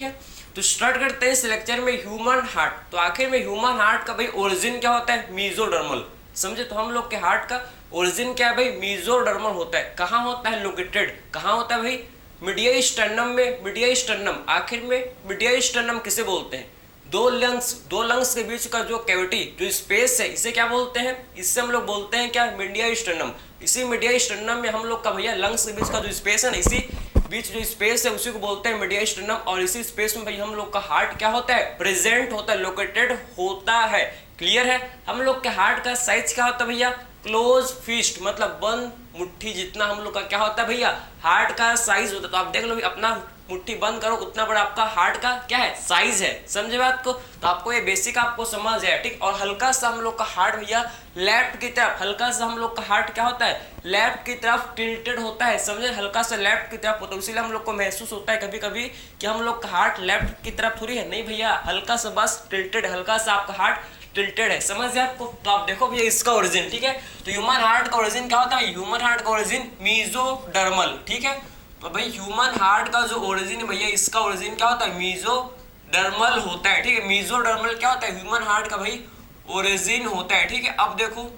है। तो स्टार्ट करते हैं इस लेक्चर में ह्यूमन हार्ट। तो आखिर में ह्यूमन हार्ट का भाई ओरिजिन क्या होता है? मीजोडर्मल। समझे? तो हम लोग के हार्ट का ओरिजिन क्या है भाई? मीजोडर्मल होता है। कहाँ होता है? लोकेटेड कहाँ होता है भाई? मीडिया स्टर्नम में। मीडिया स्टर्नम आखिर में मीडिया स्टर्नम किसे बोलते हैं? दो लंग्स के बीच का जो कैविटी, जो स्पेस है, इसे क्या बोलते हैं? इससे हम लोग बोलते हैं क्या? Media sternum. इसी मीडिया स्टर्नम में हम लोग का भैया लंग्स के बीच का जो स्पेस है ना, इसी बीच जो स्पेस है उसी को बोलते हैं मीडिया स्टर्नम। और इसी स्पेस में भाई हम लोग का हार्ट क्या होता है? प्रेजेंट होता है, लोकेटेड होता है। क्लियर है? हम लोग के हार्ट का साइज क्या होता है भैया? क्लोज फिस्ट, मतलब बंद मुट्ठी जितना हम लोग का क्या होता है भैया? हार्ट का साइज होता है। तो आप देख लो अपना मुट्ठी बंद करो, उतना बड़ा आपका हार्ट का क्या है? साइज है। समझे बात को? तो आपको ये बेसिक आपको समझ है, ठीक। और हल्का सा हम लोग का हार्ट भैया लेफ्ट की तरफ, हल्का सा हम लोग का हार्ट क्या होता है? लेफ्ट की तरफ टिल्टेड होता है। समझे? हल्का सा लेफ्ट की तरफ होता है, इसीलिए हम लोग को महसूस होता है कभी कभी कि हम लोग का हार्ट लेफ्ट की तरफ थोड़ी है। नहीं भैया, हल्का सा बस टिल्टेड, हल्का सा आपका हार्ट टिल्टेड है। समझ गए आपको? तो आप देखो भैया इसका ओरिजिन, ठीक है। तो ह्यूमन हार्ट का ओरिजिन क्या होता है? ह्यूमन हार्ट का ओरिजिन मीजोडर्मल, ठीक है। तो भाई ह्यूमन हार्ट का जो ओरिजिन है भैया, इसका ओरिजिन क्या होता है? मीजोडर्मल होता है, ठीक है। मीजोडर्मल क्या होता है? ह्यूमन हार्ट का भाई ओरिजिन होता है, ठीक है। अब देखो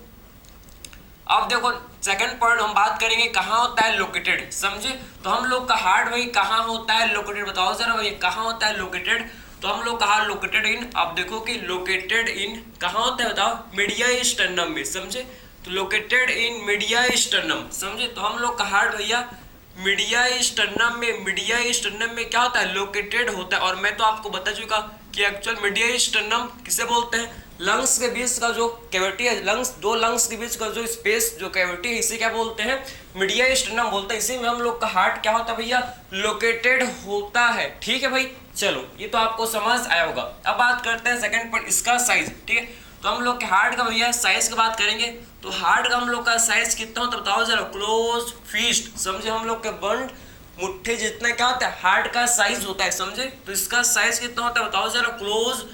सेकंड पॉइंट हम बात करेंगे, कहाँ होता है लोकेटेड। समझे? तो हम लोग का हार्ट भाई कहाँ होता है लोकेटेड? बताओ जरा भाई, कहाँ होता है लोकेटेड? तो हम लोग कहा लोकेटेड इन, अब देखो कि लोकेटेड इन कहाँ होता है बताओ? मीडिया स्टर्नम में। समझे? तो लोकेटेड इन मीडिया स्टर्नम। समझे? तो हम लोग का हार्ट भैया मीडिया स्टर्नम में, मीडिया स्टर्नम में क्या होता है? लोकेटेड होता है। और मैं तो आपको बता चुका कि एक्चुअल मीडिया स्टर्नम किसे बोलते हैं? लंग्स के बीच का जो कैविटी है, दो लंग्स के बीच का जो स्पेस, जो कैविटी है, इसे क्या बोलते हैं? मीडिया स्टर्नम बोलते हैं। इसी में हम लोग का हार्ट क्या होता है भैया? लोकेटेड होता है, ठीक है भाई। चलो ये तो आपको समझ आया होगा। अब बात करते हैं सेकंड पॉइंट, इसका साइज, ठीक है। तो हम लोग के हार्ट का भैया साइज की बात करेंगे। तो हार्ट का हम लोग का साइज कितना होता है बताओ जरा? Close fist. समझे? हम लोग के बंद मुट्ठी जितना क्या होता है? हार्ट का साइज होता है। समझे? तो इसका साइज कितना होता है बताओ जरा? क्लोज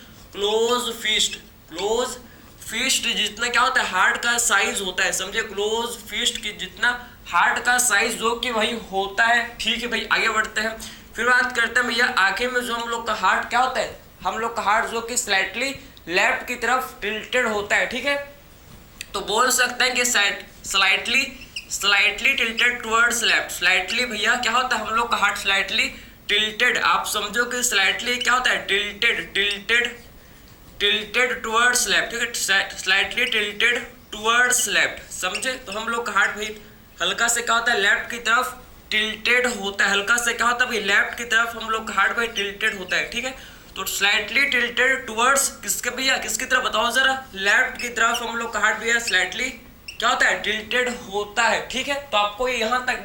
फिस्ट जितना क्या होता है? हार्ट का साइज होता है। समझे? क्लोज फिस्ट की जितना हार्ट का साइज जो कि भाई होता है, ठीक है भाई। आगे बढ़ते हैं, फिर बात करते हैं भैया आखिर में जो हम लोग का हार्ट क्या होता है? हम लोग का हार्ट जो कि स्लाइटली लेफ्ट की तरफ टिल्टेड होता है, ठीक है। तो बोल सकते हैं कि slightly tilted towards left. Slightly भैया क्या होता है? हम लोग का हार्ट स्लाइटली टिल्टेड, आप समझो कि स्लाइटली क्या होता है? टिल्टेड टुवर्ड्स लेफ्ट, ठीक है। Slightly tilted towards left. समझे? तो हम लोग का हार्ट भाई हल्का से क्या होता है? लेफ्ट की तरफ टिल्टेड होता है। हल्का से क्या होता है भाई? लेफ्ट की तरफ हम लोग का हार्ट भाई टिल्टेड होता है, ठीक है। तो स्लाइटली टिल्टेड टुवर्ड्स किसके भैया? किसकी तरफ बताओ जरा? लेफ्ट की तरफ हम लोग का हार्ट भैया स्लाइटली क्या होता है? टिल्टेड होता है, ठीक है। तो आपको यहाँ तक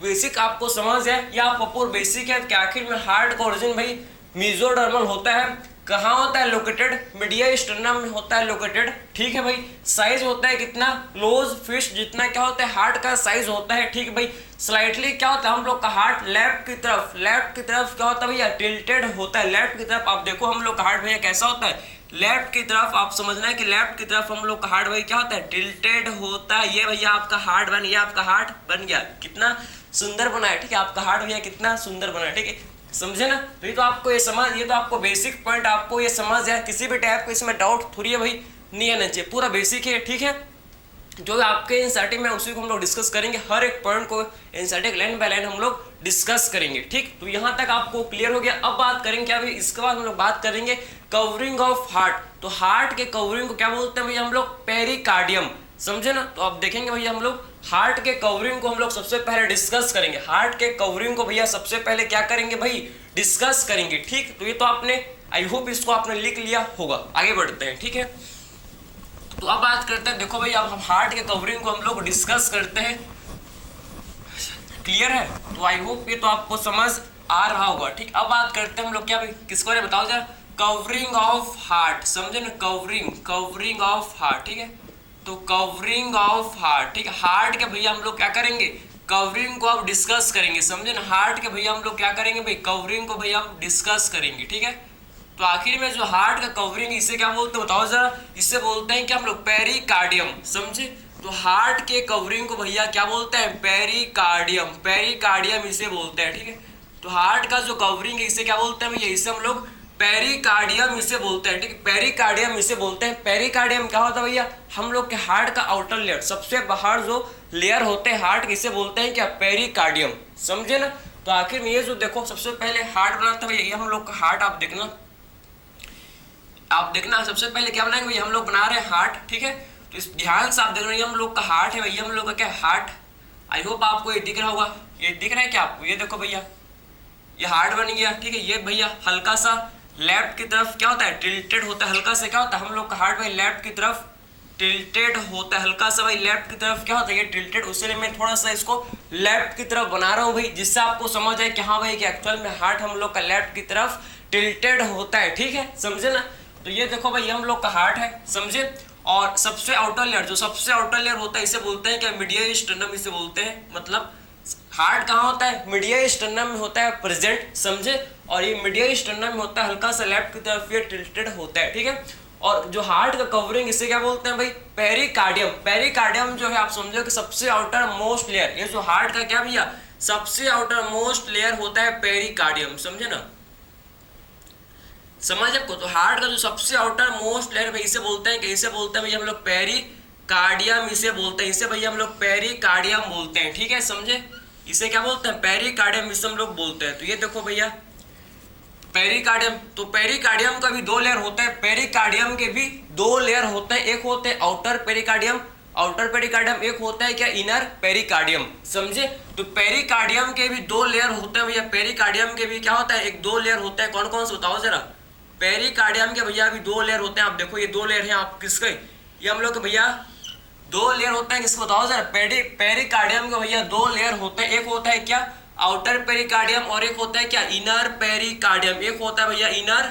बेसिक आपको समझ है, या आपको बेसिक है कि आखिर में हार्ट का ओरिजिन भाई मीजोडर्मल होता है। कहाँ होता है लोकेटेड? मीडिया स्टर्नम में होता है लोकेटेड, ठीक है भाई। साइज होता है कितना? क्लोज फिस्ट जितना क्या होता है? हार्ट का साइज होता है, ठीक है भाई। स्लाइटली क्या होता है? हम लोग का हार्ट लेफ्ट की तरफ क्या होता है भैया? टिल्टेड होता है, लेफ्ट की तरफ। आप देखो हम लोग का हार्ट भैया कैसा होता है? लेफ्ट की तरफ। आप समझना है कि लेफ्ट की तरफ हम लोग का हार्ट भाई क्या होता है? टिल्टेड होता है। ये भैया आपका हार्ट बन गया, आपका हार्ट बन गया। कितना सुंदर बना है, ठीक है। आपका हार्ट भैया कितना सुंदर बना है, ठीक है। समझे ना? तो ये तो आपको ये समझ, ये तो आपको बेसिक पॉइंट आपको ये समझ है। किसी भी टाइप को इसमें डाउट थोड़ी है भाई, नहीं आना चाहिए। पूरा बेसिक है, ठीक है। जो आपके एनसीईआरटी में उसी को हम लोग डिस्कस करेंगे। हर एक पॉइंट को एनसीईआरटी लाइन बाय लाइन हम लोग डिस्कस करेंगे, ठीक। तो यहाँ तक आपको क्लियर हो गया। अब बात करेंगे क्या भाई? इसके बाद हम लोग बात करेंगे कवरिंग ऑफ हार्ट। तो हार्ट के कवरिंग को क्या बोलते हैं भैया हम लोग? पेरिकार्डियम। समझे ना? तो अब देखेंगे भैया हम लोग हार्ट के कवरिंग को हम लोग सबसे पहले डिस्कस करेंगे। हार्ट के कवरिंग को भैया सबसे पहले क्या करेंगे भाई? डिस्कस करेंगे, ठीक। तो ये तो आपने, आई होप इसको आपने लिख लिया होगा। आगे बढ़ते हैं, ठीक है। तो अब बात करते हैं, देखो भाई अब हम हार्ट के कवरिंग को हम लोग डिस्कस करते हैं। क्लियर है? तो आई होप ये तो आपको समझ आ रहा होगा, ठीक। अब बात करते हैं हम लोग क्या भाई? किसको बारे में बताओ जरा? Covering of heart. समझे ना? कवरिंग ऑफ हार्ट, ठीक है। तो कवरिंग ऑफ हार्ट, ठीक है। हार्ट के भैया हम लोग क्या करेंगे? कवरिंग को अब डिस्कस करेंगे। समझे ना? हार्ट के भैया हम लोग क्या करेंगे भाई? कवरिंग को भैया हम डिस्कस करेंगे, ठीक है। तो आखिर में जो हार्ट का कवरिंग, इसे क्या बोलते हैं बताओ जरा? इसे बोलते हैं क्या हम लोग? पेरिकार्डियम। समझे? तो हार्ट के कवरिंग को भैया क्या बोलते हैं? पेरिकार्डियम। पेरिकार्डियम इसे बोलते हैं, ठीक है। तो हार्ट का जो कवरिंग है इसे क्या बोलते हैं भैया, इसे हम लोग पेरिकार्डियम इसे बोलते हैं, ठीक है, पेरिकार्डियम इसे बोलते हैं। पेरिकार्डियम क्या होता है भैया, हम लोग के हार्ट का आउटर लेयर, सबसे बाहर जो लेयर होते हैं हार्ट, इसे बोलते हैं क्या, पेरिकार्डियम, समझे ना। तो आखिर में ये जो देखो सबसे पहले हार्ट बनाते हैं भैया, ये हम लोग का हार्ट, आप देखना सबसे पहले क्या बनाएंगे भैया, हम लोग बना रहे हैं हार्ट, ठीक है। तो इस ध्यान से आप देख रहे हैं, हम लोग का हार्ट है भैया, हम लोग का क्या हार्ट। आई होप आपको ये दिख रहा होगा, ये दिख रहा है क्या आपको, ये देखो भैया ये हार्ट बन गया, ठीक है। ये भैया हल्का सा लेफ्ट की तरफ क्या होता है, टिल्टेड होता है, हल्का से क्या होता है, हम लोग का हार्ट भाई लेफ्ट की तरफ टिल्टेड होता है, हल्का सा भाई लेफ्ट की तरफ क्या होता है, ये टिल्टेड, उसके मैं थोड़ा सा इसको लेफ्ट की तरफ बना रहा हूँ भाई, जिससे आपको समझ आए कि हाँ भाई कि एक्चुअल में हार्ट हम लोग का लेफ्ट की तरफ टिल्टेड होता है, ठीक है, समझे ना। तो ये देखो भाई हम लोग का हार्ट है, समझे। और सबसे आउटर लेयर, जो सबसे आउटर लेयर होता है इसे बोलते हैं क्या, मीडियल स्टर्नम इसे बोलते हैं। मतलब हार्ट कहाँ होता है, मीडियल स्टर्नम में होता है प्रेजेंट, समझे। और ये मीडियल स्टर्नम में होता है हल्का सा लेफ्ट की तरफ ये टिल्टेड होता है, ठीक है। और जो हार्ट का कवरिंग इसे क्या बोलते हैं भाई, पेरिकार्डियम। पेरिकार्डियम जो है आप समझो कि सबसे आउटर मोस्ट लेयर, ये जो हार्ट का क्या भैया सबसे आउटर मोस्ट लेयर होता है पेरिकार्डियम, समझे ना, समझ आपको। तो हार्ट का जो सबसे आउटर मोस्ट लेयर भाई इसे बोलते हैं कि, इसे बोलते हैं भैया हम लोग पेरिकार्डियम इसे बोलते हैं, इसे भैया हम लोग पेरिकार्डियम बोलते हैं, ठीक है, समझे। इसे क्या बोलते हैं, पेरिकार्डियम इसे हम लोग बोलते हैं। तो ये देखो भैया पेरिकार्डियम, तो पेरिकार्डियम का भी दो लेयर होते हैं, पेरिकार्डियम के भी दो लेयर होते हैं, एक होते हैं आउटर पेरिकार्डियम, आउटर पेरिकार्डियम, एक होता है क्या, इनर पेरिकार्डियम, समझे। तो पेरिकार्डियम के भी दो लेयर होते हैं भैया, पेरिकार्डियम के भी क्या होता है, एक दो लेयर होते हैं, कौन कौन से बताओ जरा। पेरिकार्डियम के भैया भी दो लेयर होते हैं, आप देखो ये दो लेयर हैं, आप किसके, ये हम लोग के भैया दो लेयर होते हैं, किसको बताओ जरा। पेरिकार्डियम के भैया दो लेयर होते हैं, एक होता है क्या आउटर पेरिकार्डियम और एक होता है क्या इनर पेरिकार्डियम, एक होता है भैया इनर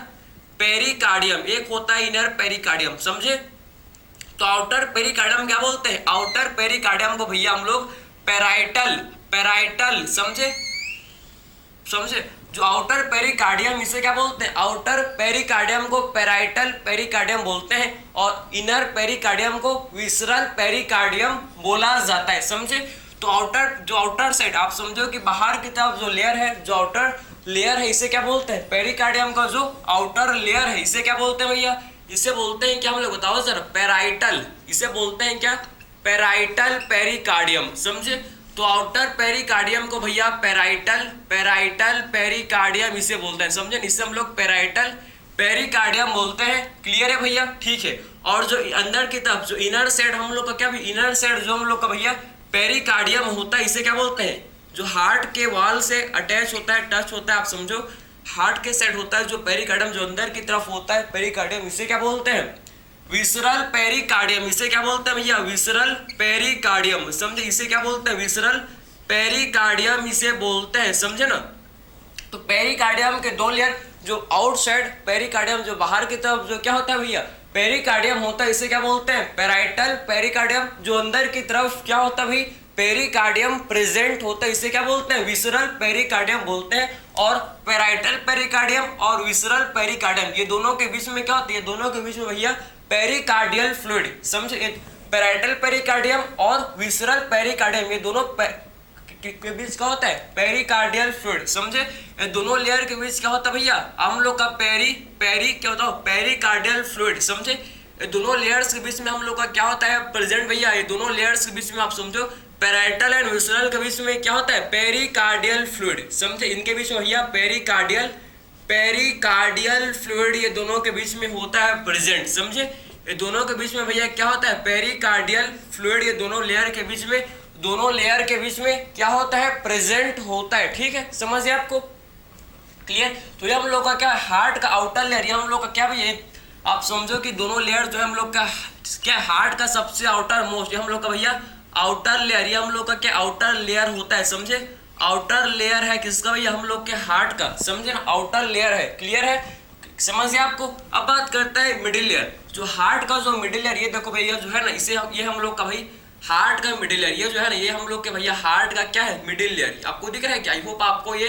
पेरिकार्डियम, एक होता है इनर पेरिकार्डियम, समझे। तो आउटर पेरिकार्डियम क्या बोलते हैं, आउटर पेरिकार्डियम को भैया हम लोग पेराइटल, समझे। जो आउटर पेरिकार्डियम इसे क्या बोलते हैं, आउटर पेरिकार्डियम को पेराइटल पेरिकार्डियम बोलते हैं, और इनर पेरिकार्डियम को विसरल पेरिकार्डियम बोला जाता है, समझे। तो जो आउटर साइड आप समझो कि बाहर की तरफ जो लेयर है, जो आउटर लेयर है इसे क्या बोलते हैं, पेरिकार्डियम का जो आउटर लेयर है इसे क्या बोलते हैं भैया, इसे बोलते हैं क्या, हम लोग बताओ सर, पेराइटल, इसे बोलते हैं क्या, पेराइटल पेरिकार्डियम, समझे। तो आउटर पेरिकार्डियम को भैया पेराइटल पेरिकार्डियम इसे बोलते हैं, समझे। इससे हम लोग पेराइटल पेरिकार्डियम बोलते हैं, क्लियर है भैया, ठीक है। और जो अंदर की तरफ जो इनर साइड हम लोग का क्या, इनर साइड जो हम लोग का भैया पेरिकार्डियम होता है इसे क्या बोलते हैं, जो हार्ट के वॉल से अटैच होता है, टच होता है, आप समझो हार्ट के साइड होता है जो पेरिकार्डियम, जो अंदर की तरफ होता है पेरिकार्डियम, इसे क्या बोलते हैं, विसरल पेरिकार्डियम, इसे क्या बोलते हैं भैया, विसरल पेरिकार्डियम, समझे। इसे क्या बोलते हैं, विसरल पेरिकार्डियम इसे बोलते हैं, समझे ना। तो पेरिकार्डियम के दो लेयर, जो आउटसाइड पेरिकार्डियम, जो बाहर की तरफ जो क्या होता है भैया पेरिकार्डियम होता है, इसे क्या बोलते हैं, पेराइटल पेरिकार्डियम। जो अंदर की तरफ क्या होता है भाई पेरिकार्डियम प्रेजेंट होता है, इसे क्या बोलते हैं, विसरल पेरिकार्डियम बोलते हैं। और पेराइटल पेरिकार्डियम और विसरल पेरिकार्डियम, ये दोनों के बीच में क्या होता है, ये दोनों के बीच में भैया पेरिकार्डियल फ्लूइड, समझे। पेराइटल पेरिकार्डियम और विसरल पेरिकार्डियम, ये दोनों के बीच क्या होता है, पेरिकार्डियल फ्लूइड, समझे। ये दोनों लेयर के बीच क्या होता है भैया, हम लोग का पेरी क्या होता है, पेरिकार्डियल फ्लूइड, समझे। ये दोनों लेयर्स के बीच में हम लोग का क्या होता है प्रेजेंट भैया, ये दोनों लेयर्स के बीच में आप समझो पेराइटल एंड विसरल के बीच में क्या होता है, पेरिकार्डियल फ्लूइड, समझे। इनके बीच में भैया पेरिकार्डियल फ्लूइड, ये दोनों के बीच में होता है प्रेजेंट, समझे। ये दोनों के बीच में भैया क्या होता है, पेरिकार्डियल फ्लूइड, ये दोनों लेयर के बीच में क्या होता है, प्रेजेंट होता है, ठीक है, समझिए आपको, क्लियर। तो ये हम लोग का क्या हार्ट का आउटर लेयर, ये हम लोग का क्या भैया, आप समझो कि दोनों लेयर जो है हम लोग का क्या हार्ट का सबसे आउटर मोस्ट, ये हम लोग का भैया आउटर लेयर, ये हम लोग का क्या आउटर लेयर होता है, समझे। आउटर लेयर है किसका भैया, हम लोग के हार्ट का, समझे ना, आउटर लेयर है, क्लियर है, समझिए आपको। अब बात करते हैं मिडिल लेयर, जो हार्ट का जो मिडिल लेयर, ये देखो भैया जो है ना, इसे ये हम लोग का भाई हार्ट का मिडिल लेयर, ये जो है ना, ये हम लोग के भैया हार्ट का क्या है, मिडिल लेयर, आपको दिख रहा है क्या, आई होप आपको ये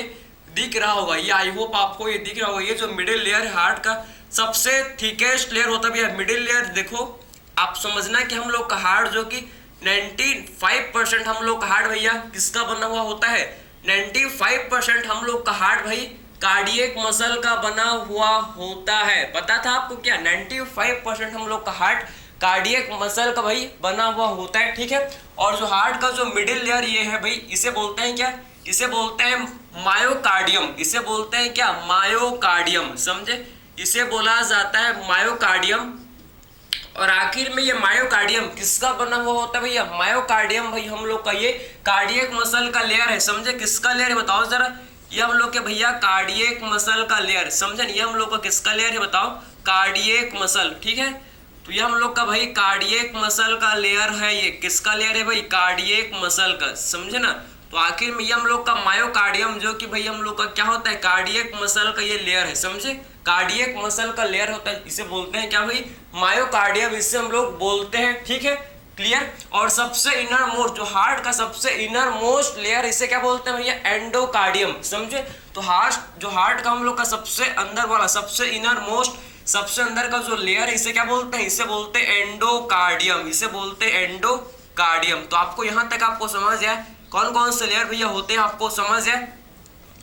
दिख रहा होगा, ये आई होप आपको ये दिख रहा होगा। ये जो मिडिल लेयर है हार्ट का सबसे थिकेस्ट लेयर होता है भैया मिडिल लेयर। देखो आप समझना कि हम लोग का हार्ट जो कि 95% हम लोग का हार्ट भैया किसका बना हुआ होता है, 95% हम लोग का हार्ट भाई कार्डियक मसल का बना हुआ होता है। पता था आपको क्या? 95% हम लोग का हार्ट कार्डियक मसल का भाई बना हुआ होता है, ठीक है। और जो हार्ट का जो मिडिल लेयर ये है भाई, इसे बोलते हैं क्या? इसे बोलते हैं मायोकार्डियम। इसे बोलते हैं क्या? मायोकार्डियम, समझे? इसे बोला जाता है मायोकार्डियम। और आखिर में ये मायोकार्डियम किसका बना हुआ होता है भैया? मायोकार्डियम भाई हम लोग का ये कार्डियक मसल का लेयर है, समझे? किसका लेयर है बताओ जरा? ये हम लोग के भैया कार्डियक मसल का लेयर, समझे? ये हम लोग का किसका लेयर है बताओ? कार्डियक मसल, ठीक है। तो ये हम लोग का भाई कार्डियक मसल का लेयर है। ये किसका लेयर है भाई? कार्डियक मसल का, समझे ना? तो आखिर में ये हम लोग का मायोकार्डियम, जो कि भाई हम लोग का क्या होता है? कार्डियक मसल का ये लेयर है, समझे? कार्डियक मसल का लेयर होता है, इसे बोलते हैं क्या भाई? मायोकार्डियम, इससे हम लोग बोलते हैं, ठीक है, क्लियर। और सबसे इनर मोस्ट, जो हार्ट का सबसे इनर मोस्ट लेयर, इसे क्या बोलते हैं भैया? एंडोकार्डियम, समझे? तो हार्ट का हम लोग का सबसे अंदर वाला, सबसे इनर मोस्ट, सबसे अंदर का जो लेयर है, इसे क्या बोलते हैं? इसे बोलते हैं एंडोकार्डियम। इसे बोलते हैं एंडोकार्डियम। तो आपको यहां तक आपको समझ आया कौन कौन से लेयर भैया होते हैं? आपको समझ है?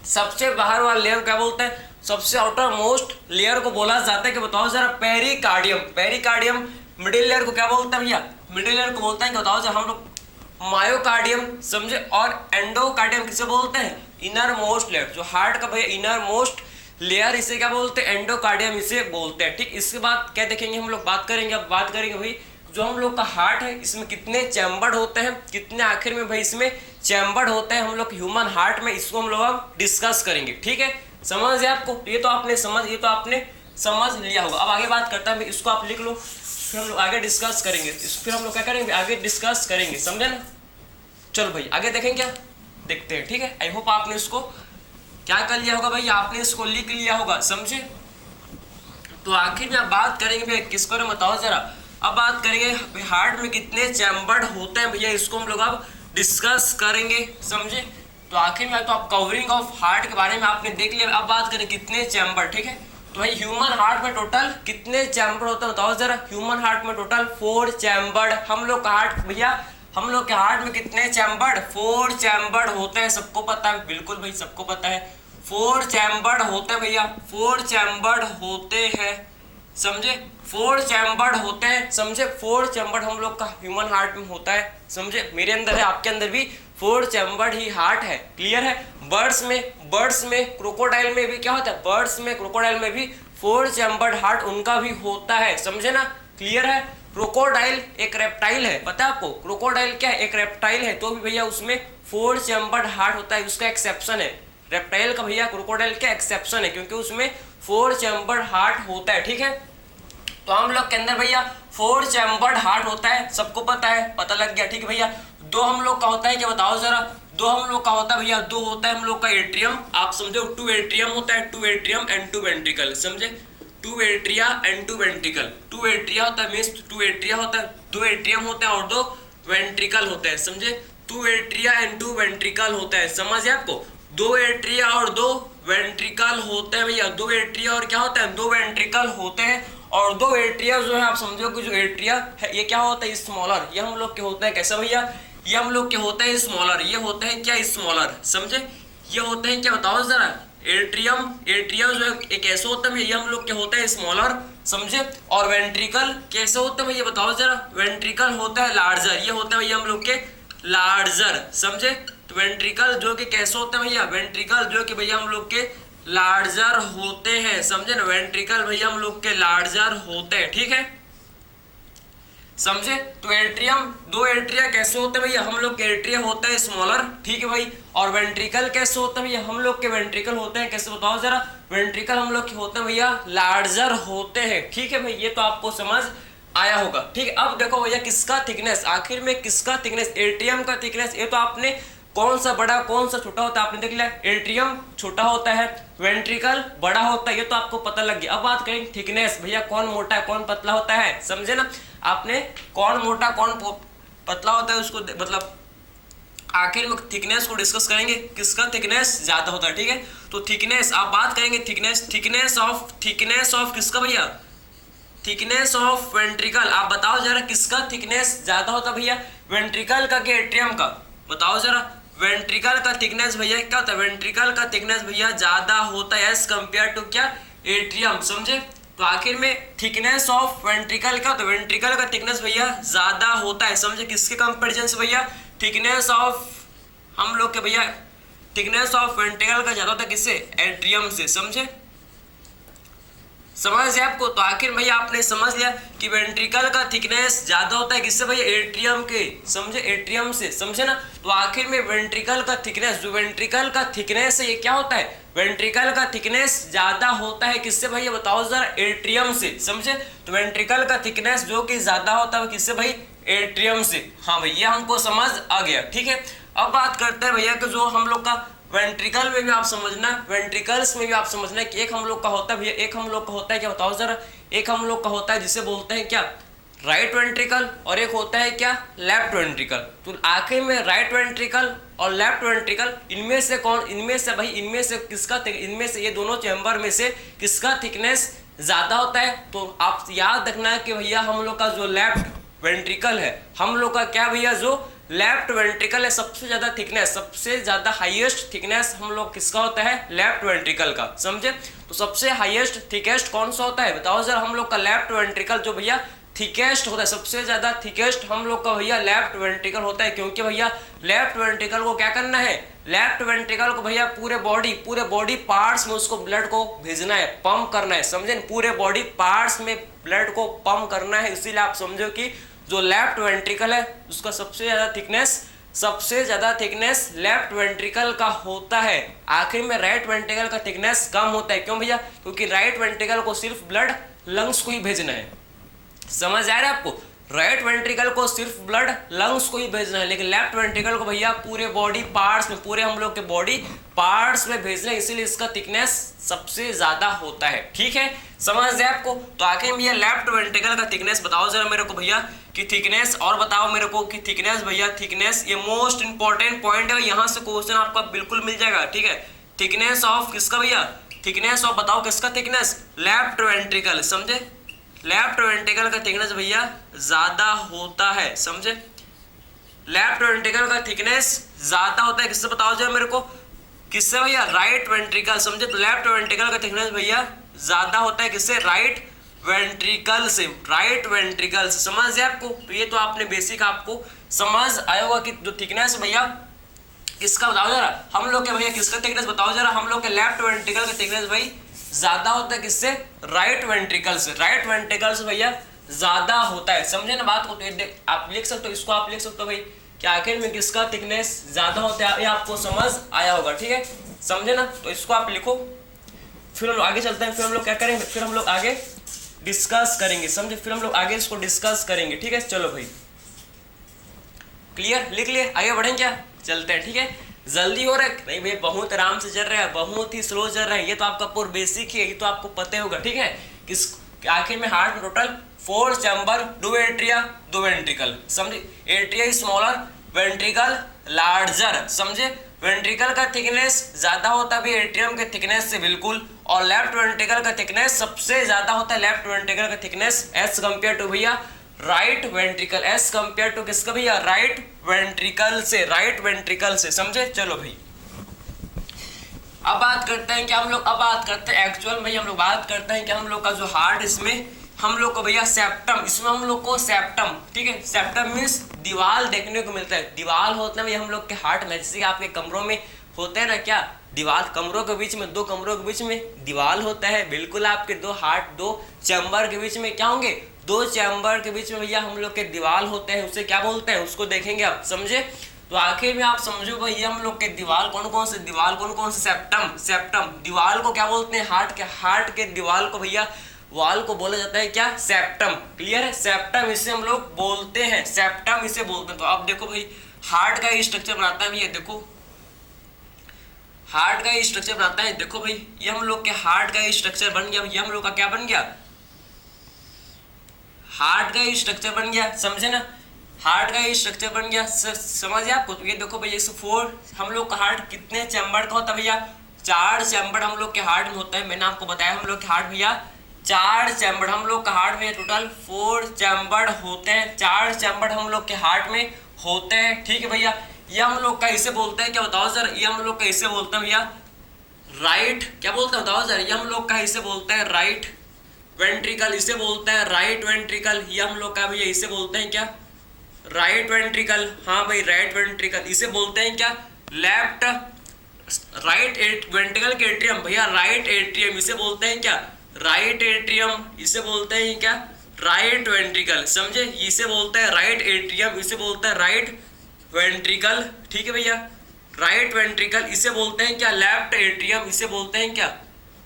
सबसे बाहर वाला लेयर क्या बोलते हैं? सबसे आउटर मोस्ट लेयर को बोला जाता है कि बताओ जरा? पेरिकार्डियम। पेरिकार्डियम। मिडिल लेयर को क्या बोलते हैं भैया? मिडिल लेयर को बोलते हैं कि बताओ जरा हम लोग? मायोकार्डियम, समझे? और एंडोकार्डियम किसे बोलते हैं? Inner most layer. जो हार्ट का भैया इनर मोस्ट लेयर, इसे क्या बोलते हैं? एंडोकार्डियम इसे बोलते हैं, ठीक। इसके बाद क्या देखेंगे हम लोग? बात करेंगे, अब बात करेंगे भाई जो हम लोग का हार्ट है, इसमें कितने चैम्बर होते हैं, कितने आखिर में भाई इसमें चैम्बर होते हैं हम लोग ह्यूमन हार्ट में, इसको हम लोग अब डिस्कस करेंगे, ठीक है। समझ है आपको? ये तो आपने समझ लिया होगा। अब आगे बात करता है, इसको आप लिख लो, फिर हम लोग आगे डिस्कस करेंगे। फिर हम लोग क्या करेंगे? आगे डिस्कस करेंगे, समझे ना? चलो भाई आगे देखें, क्या देखते हैं, ठीक है। आई होप आपने इसको क्या कर लिया होगा भाई? आपने इसको लिख लिया होगा, समझे? तो आखिर में बात करेंगे भैया किसको ना बताओ जरा? अब बात करेंगे हार्ट में कितने चैम्बर होते हैं भैया, इसको हम लोग अब डिस्कस करेंगे, समझे? तो आखिर में तो आप कवरिंग ऑफ हार्ट के बारे में आपने देख लिया। अब बात करें कितने चैम्बर, ठीक है। तो भाई ह्यूमन हार्ट में टोटल कितने चैम्बर होते हैं बताओ जरा? ह्यूमन हार्ट में टोटल 4 चैम्बर। हम लोग का हार्ट भैया, हम लोग के हार्ट में कितने चैम्बर? 4 चैम्बर होते हैं। सबको पता है? बिल्कुल भाई सबको पता है, 4 चैम्बर होते हैं भैया, 4 चैम्बर होते हैं, समझे? 4 चैम्बर होते हैं, समझे? 4 चैम्बर हम लोग का ह्यूमन हार्ट में होता है, समझे? मेरे अंदर है, आपके अंदर भी 4 चैम्बर ही हार्ट है, क्लियर है। बर्ड्स में क्रोकोडाइल में भी क्या होता है? बर्ड्स में क्रोकोडाइल में भी 4 चैम्बर्ड हार्ट उनका भी होता है, समझे ना? क्लियर है। क्रोकोडाइल एक रेप्टाइल है, पता है आपको? क्रोकोडाइल क्या है? एक रेप्टाइल है, तो भी भैया उसमें 4 चैम्बर्ड हार्ट होता है, उसका एक्सेप्शन है। रेप्टाइल का भैया क्रोकोडाइल का एक्सेप्शन है, क्योंकि उसमें 4 चैम्बर्ड हार्ट होता है, ठीक है। तो हम लोग के अंदर भैया 4 चैम्बर्ड हार्ट होता है, सबको पता है, पता लग गया, ठीक है भैया। 2 हम लोग का होता है, क्या बताओ जरा? 2 हम लोग का होता है भैया, 2 होता है हम लोग का एट्रियम, आप समझो। 2 एट्रियम होता है, 2 एट्रियम एंड 2 वेंट्रिकल, समझे? 2 एट्रिया एंड 2 वेंट्रिकल। 2 एट्रिया होता है, मीन्स 2 एट्रिया होता है, 2 एट्रियम होता है और 2 वेंट्रिकल होते हैं, समझे? 2 एट्रिया एंड 2 वेंट्रिकल होता है, समझ है आपको? 2 एट्रिया और 2 वेंट्रिकल होते हैं भैया, 2 एट्रिया और क्या होता है? 2 वेंट्रिकल होते हैं। और 2 एट्रिया जो है, आप समझो कि जो एट्रिया है ये क्या होता है? स्मॉलर। ये हम लोग के होते हैं कैसा भैया? ये हम लोग के होते हैं स्मॉलर। ये होते हैं क्या? स्मॉलर, समझे? ये होते हैं क्या बताओ जरा? एट्रियम जो है एक ऐसे होता है, ये हम लोग के होते हैं स्मॉलर, समझे? और वेंट्रिकल कैसे होते हैं भैया बताओ जरा? वेंट्रिकल होता है लार्जर। ये होता है भैया हम लोग के लार्जर, समझे? तो वेंट्रिकल जो कि कैसे होते हैं भैया? वेंट्रिकल जो कि भैया हम लोग के लार्जर होते हैं, समझे ना? वेंट्रिकल भैया हम लोग के लार्जर होते हैं, ठीक है, समझे? तो एट्रियम, 2 एट्रिया कैसे होते हैं भैया? हम लोग के एट्रिया होता है स्मॉलर, ठीक है भाई। और वेंट्रिकल कैसे होता है भैया? हम लोग के वेंट्रिकल होते हैं कैसे बताओ जरा? वेंट्रिकल हम लोग के होते हैं भैया लार्जर होते हैं, ठीक है भाई। ये तो आपको समझ आया होगा, ठीक है। अब देखो भैया किसका थिकनेस, आखिर में किसका थिकनेस? एट्रियम का थिकनेस। ये तो आपने कौन सा बड़ा कौन सा छोटा होता है आपने देख लिया। एट्रियम छोटा होता है, वेंट्रिकल बड़ा होता है, ये तो आपको पता लग गया। अब बात करें थिकनेस, भैया कौन मोटा है कौन पतला होता है, समझे ना? आपने कौन मोटा कौन पतला होता है उसको मतलब आखिर में थिकनेस को डिस्कस करेंगे, किसका थिकनेस ज्यादा होता है, ठीक है। तो थिकनेस आप बात करेंगे, थिकनेस ऑफ किसका भैया? Thickness of ventricle. आप बताओ जरा किसका थिकनेस ज्यादा होता भैया? वेंट्रिकल का कि एट्रियम का? बताओ जरा। वेंट्रिकल का थिकनेस भैया क्या होता है, वेंट्रिकल का थिकनेस भैया ज्यादा होता है एज कंपेयर टू क्या, एट्रियम। समझे? तो आखिर में थिकनेस ऑफ वेंट्रिकल क्या होता है, वेंट्रिकल का थिकनेस भैया ज्यादा होता है। समझे? किसके कंपैरिजन से भैया, थिकनेस ऑफ हम लोग के भैया थिकनेस ऑफ वेंट्रिकल का ज्यादा होता है किससे, एट्रियम से। समझे? समझ गया आपको? तो आखिर भैया आपने समझ लिया कि वेंट्रिकल का थिकनेस ज्यादा होता है किससे भैया, एट्रियम के। समझे? एट्रियम से। समझे ना? तो आखिर में वेंट्रिकल का थिकनेस, जो वेंट्रिकल का थिकनेस है ये क्या होता है, वेंट्रिकल का थिकनेस ज्यादा होता है किससे भैया, बताओ जरा, एट्रियम से। समझे? तो वेंट्रिकल का थिकनेस जो कि ज्यादा होता है किससे भाई, एट्रियम से। हाँ भैया हमको समझ आ गया। ठीक है, अब बात करते हैं भैया कि जो हम लोग का वेंट्रिकल में भी आप समझना, वेंट्रिकल्स में भी आप समझना कि एक हम लोग का होता है भैया, एक हम लोग का होता है क्या, बताओ जरा, एक हम लोग का होता है जिसे बोलते हैं क्या, राइट वेंट्रिकल, और एक होता है क्या, लेफ्ट वेंट्रिकल। तो आखिर में राइट वेंट्रिकल और लेफ्ट वेंट्रिकल, इनमें से कौन, इनमें से भाई, इनमें से किसका, इनमें से ये दोनों चैम्बर में से किसका थिकनेस ज्यादा होता है। तो आप याद रखना कि भैया हम लोग का जो लेफ्ट वेंट्रिकल है, हम लोग का क्या भैया, जो लेफ्ट वेंट्रिकल है, सबसे ज्यादा थिकनेस, सबसे ज्यादा हाईएस्ट थिकनेस हम लोग किसका होता है, लेफ्ट वेंट्रिकल का। समझे? तो सबसे हाईएस्ट थिकेस्ट कौन सा होता है, बताओ जरा, हम लोग का लेफ्ट वेंट्रिकल जो भैया थिकेस्ट होता है, सबसे ज्यादा थिकेस्ट हम लोग का भैया लेफ्ट वेंट्रिकल होता है। क्योंकि भैया लेफ्ट वेंट्रिकल को क्या करना है, लेफ्ट वेंट्रिकल को भैया पूरे बॉडी पार्ट्स में उसको ब्लड को भेजना है, पंप करना है। समझे? पूरे बॉडी पार्ट्स में ब्लड को पंप करना है। इसीलिए आप समझो कि जो लेफ्ट वेंट्रिकल है उसका सबसे ज्यादा थिकनेस लेफ्ट वेंट्रिकल का होता है। आखिर में राइट वेंट्रिकल का थिकनेस कम होता है। क्यों भैया? क्योंकि राइट वेंट्रिकल को सिर्फ ब्लड लंग्स को ही भेजना है। समझ आ रहा है आपको? राइट वेंट्रिकल को सिर्फ ब्लड लंग्स को ही भेजना है, लेकिन लेफ्ट वेंट्रिकल को भैया पूरे बॉडी पार्ट्स में, पूरे हम लोग के बॉडी पार्ट्स में भेजना है, इसीलिए इसका थिकनेस सबसे ज्यादा होता है। ठीक है, समझ गए आपको? तो आखिर में ये लेफ्ट वेंट्रिकल का थिकनेस बताओ जरा मेरे को भैया कि थिकनेस, और बताओ मेरे को कि थिकनेस भैया, थिकनेस ये मोस्ट इंपॉर्टेंट पॉइंट है, यहाँ से क्वेश्चन आपका बिल्कुल मिल जाएगा। ठीक है, थिकनेस ऑफ किसका भैया, थिकनेस ऑफ बताओ किसका थिकनेस, लेफ्ट वेंट्रिकल। समझे? लेफ्ट वेंट्रिकल का थिकनेस भैया ज्यादा होता है। समझे? लेफ्ट वेंट्रिकल का थिकनेस ज्यादा होता है किससे, बताओ जरा मेरे को, किससे भैया, राइट वेंट्रिकल। समझे? तो लेफ्ट वेंट्रिकल का थिकनेस भैया ज्यादा होता है किससे, राइट वेंट्रिकल से, राइट वेंट्रिकल से। समझ गए आपको? तो ये तो आपने बेसिक आपको समझ आया होगा कि जो थिकनेस भैया किसका, बताओ जरा, हम लोग के भैया किसका थिकनेस बताओ जरा, हम लोग के लेफ्ट वेंट्रिकल का थिकनेस भाई ज्यादा होता है किससे, राइट वेंट्रिकल से, राइट वेंट्रिकल से भैया ज्यादा होता है। समझे ना बात को? तो आप लिख सकते हो, इसको आप लिख सकते हो भाई कि आखिर में किसका थिकनेस ज्यादा होता है, ये आपको समझ आया होगा। ठीक है, समझे ना? तो इसको आप लिखो, फिर हम लोग आगे चलते हैं, फिर हम लोग क्या करेंगे, फिर हम लोग आगे डिस्कस करेंगे। समझे? फिर हम लोग आगे इसको डिस्कस करेंगे। ठीक है, चलो भाई, क्लियर, लिख लिए, आगे बढ़ें क्या, चलते हैं। ठीक है, जल्दी हो रहा है नहीं भाई, बहुत आराम से चल रहा है, बहुत ही स्लो चल रहा है, ये तो आपका पूरा बेसिक है, ये तो आपको पता होगा। ठीक है, किस आखिर में हार्ट में टोटल 4 चैम्बर, 2 एट्रिया, 2 वेंट्रिकल। समझे? Atria smaller, ventricle larger. समझे? वेंट्रिकल का थिकनेस ज्यादा होता है एट्रियम के थिकनेस से बिल्कुल, और लेफ्ट वेंट्रिकल का थिकनेस सबसे ज्यादा होता है, लेफ्ट वेंट्रिकल का थिकनेस एज कंपेयर टू भैया right ventricle, as compare to किसका भैया, राइट वेंट्रिकल से, राइट वेंट्रिकल से। समझे? चलो भाई, अब बात करते हैं कि हम लोग, अब बात करते हैं एक्चुअल में हम लोग बात करते हैं कि हम लोग का जो हार्ट, इसमें हम लोग को भैया सेप्टम, इसमें हम लोग को सेप्टम, ठीक है, सेप्टम मीन्स दीवार देखने को मिलता है। दीवार होता है भैया हम लोग के हार्ट में, जैसे आपके कमरों में होते हैं ना, क्या दीवार, कमरों के बीच में, 2 कमरों के बीच में दीवार होता है, बिल्कुल आपके 2 हार्ट, 2 चैम्बर के बीच में क्या होंगे, 2 चैम्बर के बीच में भैया हम लोग के दीवार होते हैं, उसे क्या बोलते हैं, उसको देखेंगे आप। समझे? तो आखिर में आप समझो भैया हम लोग के दीवार कौन कौन से, दीवार कौन कौन से, सेप्टम, सेप्टम दीवार को क्या बोलते हैं, हार्ट के दीवार को भैया, वाल को बोला जाता है क्या, सेप्टम। क्लियर है? सेप्टम इसे हम लोग बोलते हैं, सेप्टम इसे बोलते हैं। तो आप देखो भाई, हार्ट का ये स्ट्रक्चर बनाता है भैया, देखो हार्ट का ये स्ट्रक्चर बनाता है, देखो भाई ये हम लोग के हार्ट का ये स्ट्रक्चर बन गया, ये हम लोग का क्या बन गया, हार्ट का ये स्ट्रक्चर बन गया। समझे ना? हार्ट का ये स्ट्रक्चर बन गया, समझे आपको? तो ये देखो भैया, इस 4 हम लोग का हार्ट कितने चैम्बर का होता है भैया, 4 चैम्बर हम लोग के हार्ट में होता है। मैंने आपको बताया हम लोग के हार्ट भैया 4 चैम्बर, हम लोग का हार्ट में टोटल 4 चैम्बर होते हैं, 4 चैम्बर हम लोग के हार्ट में होते हैं। ठीक है भैया, ये हम लोग का इसे बोलते हैं क्या बताओ सर, ये हम लोग का इसे बोलते हैं भैया राइट, क्या बोलते हैं बताओ सर, ये हम लोग का इसे बोलते हैं राइट वेंट्रिकल, इसे बोलते हैं राइट वेंट्रिकल। ये हम लोग का भैया इसे बोलते हैं क्या राइट वेंट्रिकल। हाँ भाई राइट वेंट्रिकल। इसे बोलते हैं क्या लेफ्ट राइट वेंट्रिकल के एट्रियम भैया राइट एट्रियम, इसे बोलते हैं क्या राइट एट्रियम, इसे बोलते हैं क्या राइट वेंट्रिकल, समझे। इसे बोलते हैं राइट एट्रियम, इसे बोलते हैं राइट वेंट्रिकल, ठीक है भैया राइट वेंट्रिकल। इसे बोलते हैं क्या लेफ्ट एट्रियम, इसे बोलते हैं क्या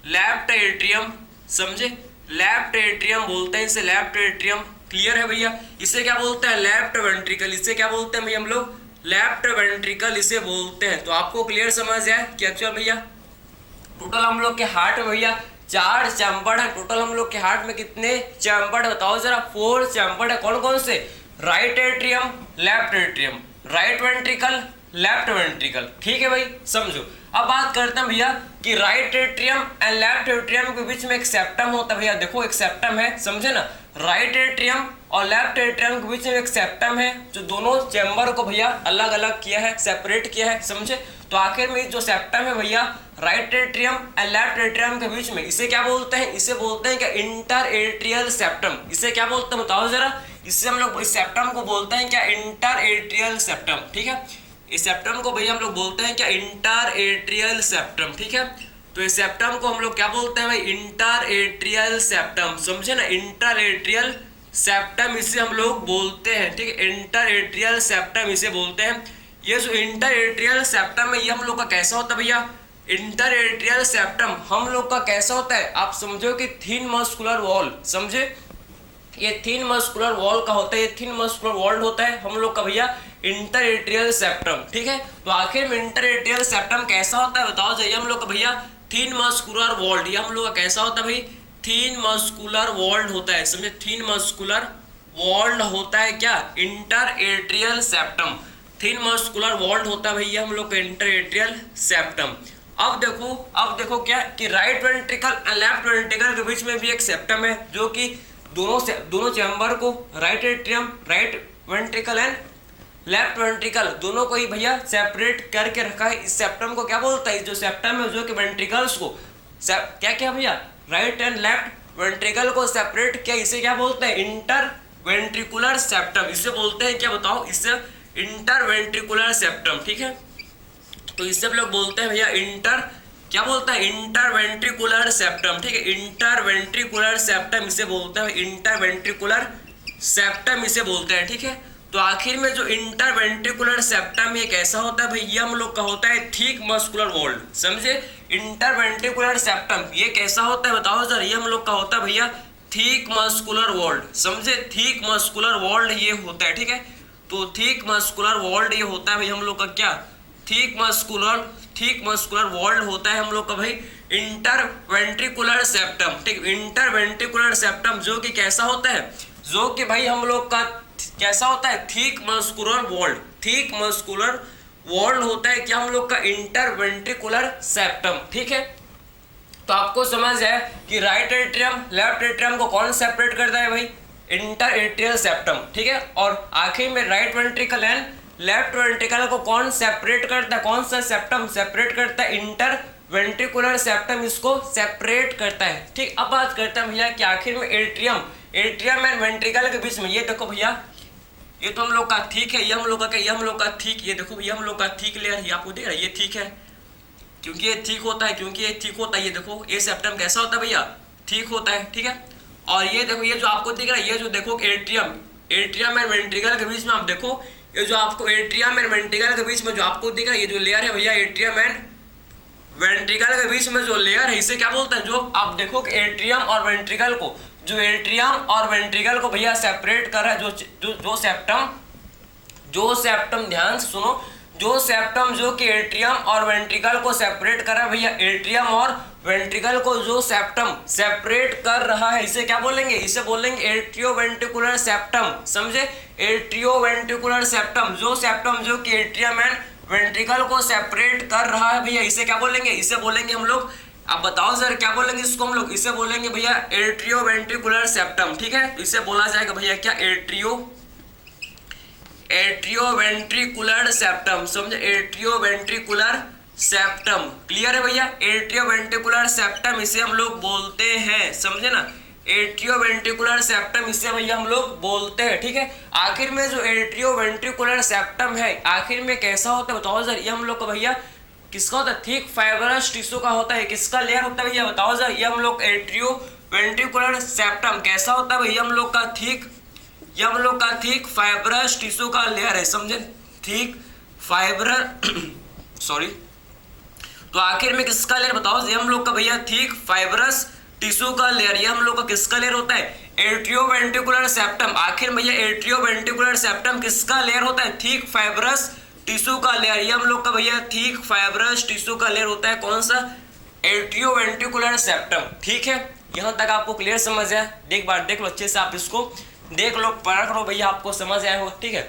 लेफ्ट एट्रियम, समझे लेफ्ट एट्रियम बोलते हैं इसे लेफ्ट एट्रियम। क्लियर है भैया। इसे क्या बोलते हैं लेफ्ट वेंट्रिकल, इसे क्या बोलते हैं भैया हम लोग लेफ्ट वेंट्रिकल इसे बोलते हैं। तो आपको क्लियर समझ आया कि एक्चुअल भैया टोटल हम लोग के हार्ट में भैया 4 चैम्बर है। टोटल हम लोग के हार्ट में कितने चैम्बर है बताओ जरा, 4 चैम्बर है। कौन कौन से, right atrium left atrium right ventricle left ventricle, ठीक है भाई समझो। अब बात करते हैं भैया कि right atrium and left atrium के बीच में एक सेप्टम होता है भैया, देखो एक सेप्टम है, समझे ना। राइट एट्रियम और लेफ्ट एट्रियम के बीच में एक सेप्टम है जो दोनों चैम्बर को भैया अलग अलग किया है, सेपरेट किया है, समझे। तो आखिर में जो सेप्टम है भैया right atrium and left atrium के बीच में, इसे क्या बोलते हैं, इसे बोलते हैं क्या इंटर एट्रियल सेप्टम। इसे क्या बोलते हैं बताओ जरा, इससे हम लोग इस सेप्टम को बोलते हैं क्या इंटर एट्रियल सेप्टम, ठीक है। इस सेप्टम को भैया हम लोग बोलते हैं क्या इंटर एट्रियल सेप्टम, ठीक है। तो इस सेप्टम को हम लोग क्या बोलते हैं भाई इंटर एट्रियल सेप्टम, समझे ना इंटर एट्रियल सेप्टम इसे हम लोग बोलते हैं, ठीक है इंटर एट्रियल सेप्टम इसे बोलते हैं। ये जो इंटर एट्रियल सेप्टम है ये हम लोग का कैसा होता है भैया, इंटर एट्रियल सेप्टम हम लोग का कैसा होता है, आप समझो कि थिन मस्कुलर वॉल, समझे ये थिन मस्कुलर वॉल का होता है, ये थिन मस्कुलर वॉल होता है हम लोग का भैया इंटर एट्रियल सेप्टम, ठीक है। तो आखिर में इंटर एट्रियल सेप्टम कैसा होता है बताओ जाइए हम लोग का भैया थिन मस्कुलर वॉल्ड, ये हम लोग का कैसा होता है भाई थिन मस्कुलर वॉल्ड होता है, समझे थिन मस्कुलर वॉल्ड होता है क्या inter atrial septum, thin muscular walled होता है भैया हम लोग का इंटर एट्रियल सेप्टम। अब देखो क्या कि right ventricle and left ventricle के बीच में भी एक सेप्टम है जो कि दोनों चैम्बर को right atrium right ventricle and left ventricle दोनों को ही भैया सेपरेट करके रखा है। इस सेप्टम को क्या बोलता है, जो सेप्टम है जो कि वेंट्रिकल्स को क्या भैया राइट एंड लेफ्ट वेंट्रिकल को सेपरेट किया, इसे क्या बोलते हैं इंटर वेंट्रिकुलर सेप्टम, इसे बोलते हैं क्या बताओ, इसे इंटर वेंट्रिकुलर सेप्टम, ठीक है। तो इसे हम लोग बोलते हैं भैया इंटर क्या बोलता है इंटर वेंट्रिकुलर सेप्टम, ठीक है इंटर वेंट्रिकुलर सेप्टम इसे बोलते हैं इंटर वेंट्रिकुलर सेप्टम इसे बोलते हैं, ठीक है। तो आखिर में जो इंटर वेंट्रिकुलर सेप्टम ये कैसा होता है भाई, ये हम लोग का होता है थिक मस्कुलर वॉल्ड, समझे इंटर वेंट्रिकुलर सेप्टम ये कैसा होता है बताओ सर, ये हम लोग का होता है भैया थिक मस्कुलर वॉल्ड, समझे थिक मस्कुलर वॉल्ड ये होता है, ठीक है। तो थिक मस्कुलर वॉल्ड ये होता है भाई हम लोग का क्या थिक मस्कुलर वॉल्ड होता है हम लोग का भाई इंटर वेंट्रिकुलर सेप्टम, ठीक इंटर वेंट्रिकुलर सेप्टम जो कि कैसा होता है, जो कि भाई हम लोग का कैसा होता है thick muscular walled, thick muscular walled होता है क्या हम लोग का इंटर वेंट्रिकुलर सेप्टम, ठीक है। तो आपको समझ है कि राइट एट्रियम लेफ्ट एट्रियम को कौन सेपरेट करता है भाई इंटर एट्रियल सेप्टम, ठीक है। और आखिर में right ventricle and left ventricle को कौन सेपरेट करता है, कौन सा सेप्टम सेपरेट करता है इंटर वेंट्रिकुलर सेप्टम इसको सेपरेट करता है, ठीक। अब बात करते हैं भैया कि आखिर में एट्रियम एंड वेंट्रिकल के बीच में ये देखो भैया ये तो हम लोग का ठीक है, ये हम लोग का क्या, ये हम लोग का ठीक, ये देखो भैया हम लोग का ठीक लेयर ये आपको दिख रहा है ये ठीक है क्योंकि ये ठीक होता है, क्योंकि ये ठीक होता है, ये देखो ये सेप्टम कैसा होता है भैया ठीक होता है, ठीक है। और ये देखो ये जो आपको दिख रहा है ये जो देखो एट्रियम एंड वेंट्रिकल के बीच में आप देखो ये जो आपको एट्रियम एंड वेंट्रिकल के बीच में जो आपको दिख रहा है ये जो लेयर है भैया एट्रियम एंड वेंट्रिकल के बीच में जो लेयर है इसे क्या बोलते हैं, जो आप देखो कि एट्रियम और वेंट्रिकल को जो एट्रियम और वेंट्रिकल को भैया सेपरेट कर रहा है जो सेप्टम ध्यान से सुनो, जो सेप्टम जो कि एट्रियम और वेंट्रिकल को सेपरेट कर रहा है भैया एट्रियम और वेंट्रिकल को जो सेप्टम सेपरेट कर रहा है इसे क्या बोलेंगे, इसे बोलेंगे एट्रियोवेंट्रिकुलर सेप्टम, समझे एट्रियोवेंट्रिकुलर सेप्टम जो सेप्टम जो कि एट्रियम एंड वेंट्रिकल को सेपरेट कर रहा है भैया इसे क्या बोलेंगे, इसे बोलेंगे हम लोग, अब बताओ सर क्या बोलेंगे इसको हम लोग, इसे बोलेंगे भैया एट्रियोवेंट्रिकुलर सेप्टम, ठीक है। इसे बोला जाएगा भैया क्या एट्रियोवेंट्रिकुलर सेप्टम, समझे, एट्रियोवेंट्रिकुलर सेप्टम, क्लियर है भैया। एट्रियोवेंट्रिकुलर सेप्टम इसे हम लोग बोलते हैं, समझे ना, एट्रियोवेंट्रिकुलर सेप्टम इसे भैया हम लोग बोलते हैं, ठीक है। आखिर में जो एट्रियोवेंट्रिकुलर सेप्टम है आखिर में कैसा होता है बताओ सर, ये हम लोग का भैया किसका होता है, थिक फाइबरस टिश्यू का होता है, किसका लेयर होता है भैया बताओ सर, ये हम लोग एट्रियोवेंट्रिकुलर सेप्टम कैसा होता है भैया हम लोग का थिक, ये हम लोग का थिक फाइबरस टिश्यू का लेयर है, समझे, थिक फाइबर सॉरी। तो आखिर में किसका लेयर बताओ, ये हम लोग का भैया थिक फाइबरस टिश्यू का लेयर, ये हम लोग का किसका लेयर होता है, एट्रियोवेंट्रिकुलर सेप्टम। आखिर भैया एट्रियोवेंट्रिकुलर सेप्टम किसका लेयर होता है, थिक फाइबरस टिश्यू का लेयर, ये हम लोग का भैया थिक फाइबरस टिश्यू का लेयर होता है, कौन सा, एट्रियोवेंट्रिकुलर सेप्टम, ठीक है। यहां तक आपको क्लियर समझ आया, एक बार देख लो अच्छे से, आप इसको देख लो, परख लो भैया, आपको समझ आया होगा, ठीक है,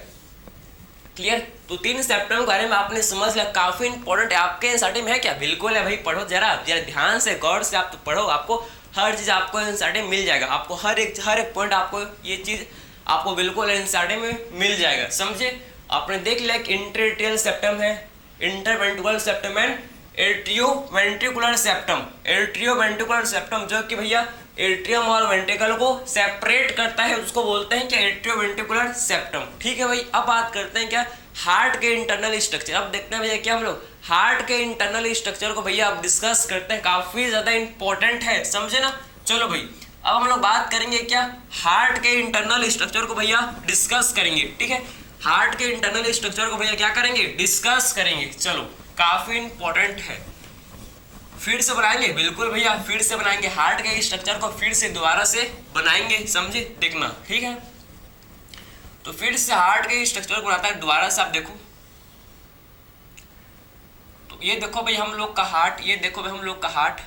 क्लियर। तो 3 सेप्टम के बारे में आपने समझ लिया, काफी इंपॉर्टेंट है, आपके एनसीईआरटी में है क्या, बिल्कुल है भाई, पढ़ो जरा ध्यान से गौर से आप तो पढ़ो, आपको हर चीज आपको एनसीईआरटी में मिल जाएगा, आपको हर एक पॉइंट आपको ये चीज आपको बिल्कुल एनसीईआरटी में मिल जाएगा, समझे। आपने देख लिया कि इंटरएट्रियल सेप्टम है, interventricular septum and atrioventricular septum, atrioventricular septum जो कि भैया एट्रियम और वेंट्रिकल को सेपरेट करता है, उसको बोलते हैं क्या, एट्रियोवेंट्रिकुलर सेप्टम, ठीक है भाई। अब बात करते हैं क्या, हार्ट के इंटरनल स्ट्रक्चर। अब देखते हैं भैया क्या हम लोग हार्ट के इंटरनल स्ट्रक्चर को भैया अब डिस्कस करते हैं, काफी ज्यादा इंपॉर्टेंट है, समझे ना। चलो भाई अब हम लोग बात करेंगे क्या, हार्ट के इंटरनल स्ट्रक्चर को भैया डिस्कस करेंगे, ठीक है। हार्ट के इंटरनल स्ट्रक्चर को भैया क्या करेंगे, डिस्कस करेंगे। चलो काफी इंपॉर्टेंट है, फिर से बनाएंगे, बिल्कुल भैया फिर से बनाएंगे, हार्ट के स्ट्रक्चर को फिर से दोबारा से बनाएंगे, समझे, देखना, ठीक है। तो फिर से हार्ट के स्ट्रक्चर को बनाता है दोबारा से, आप देखो, तो ये देखो भाई हम लोग का हार्ट, ये देखो भाई हम लोग का हार्ट,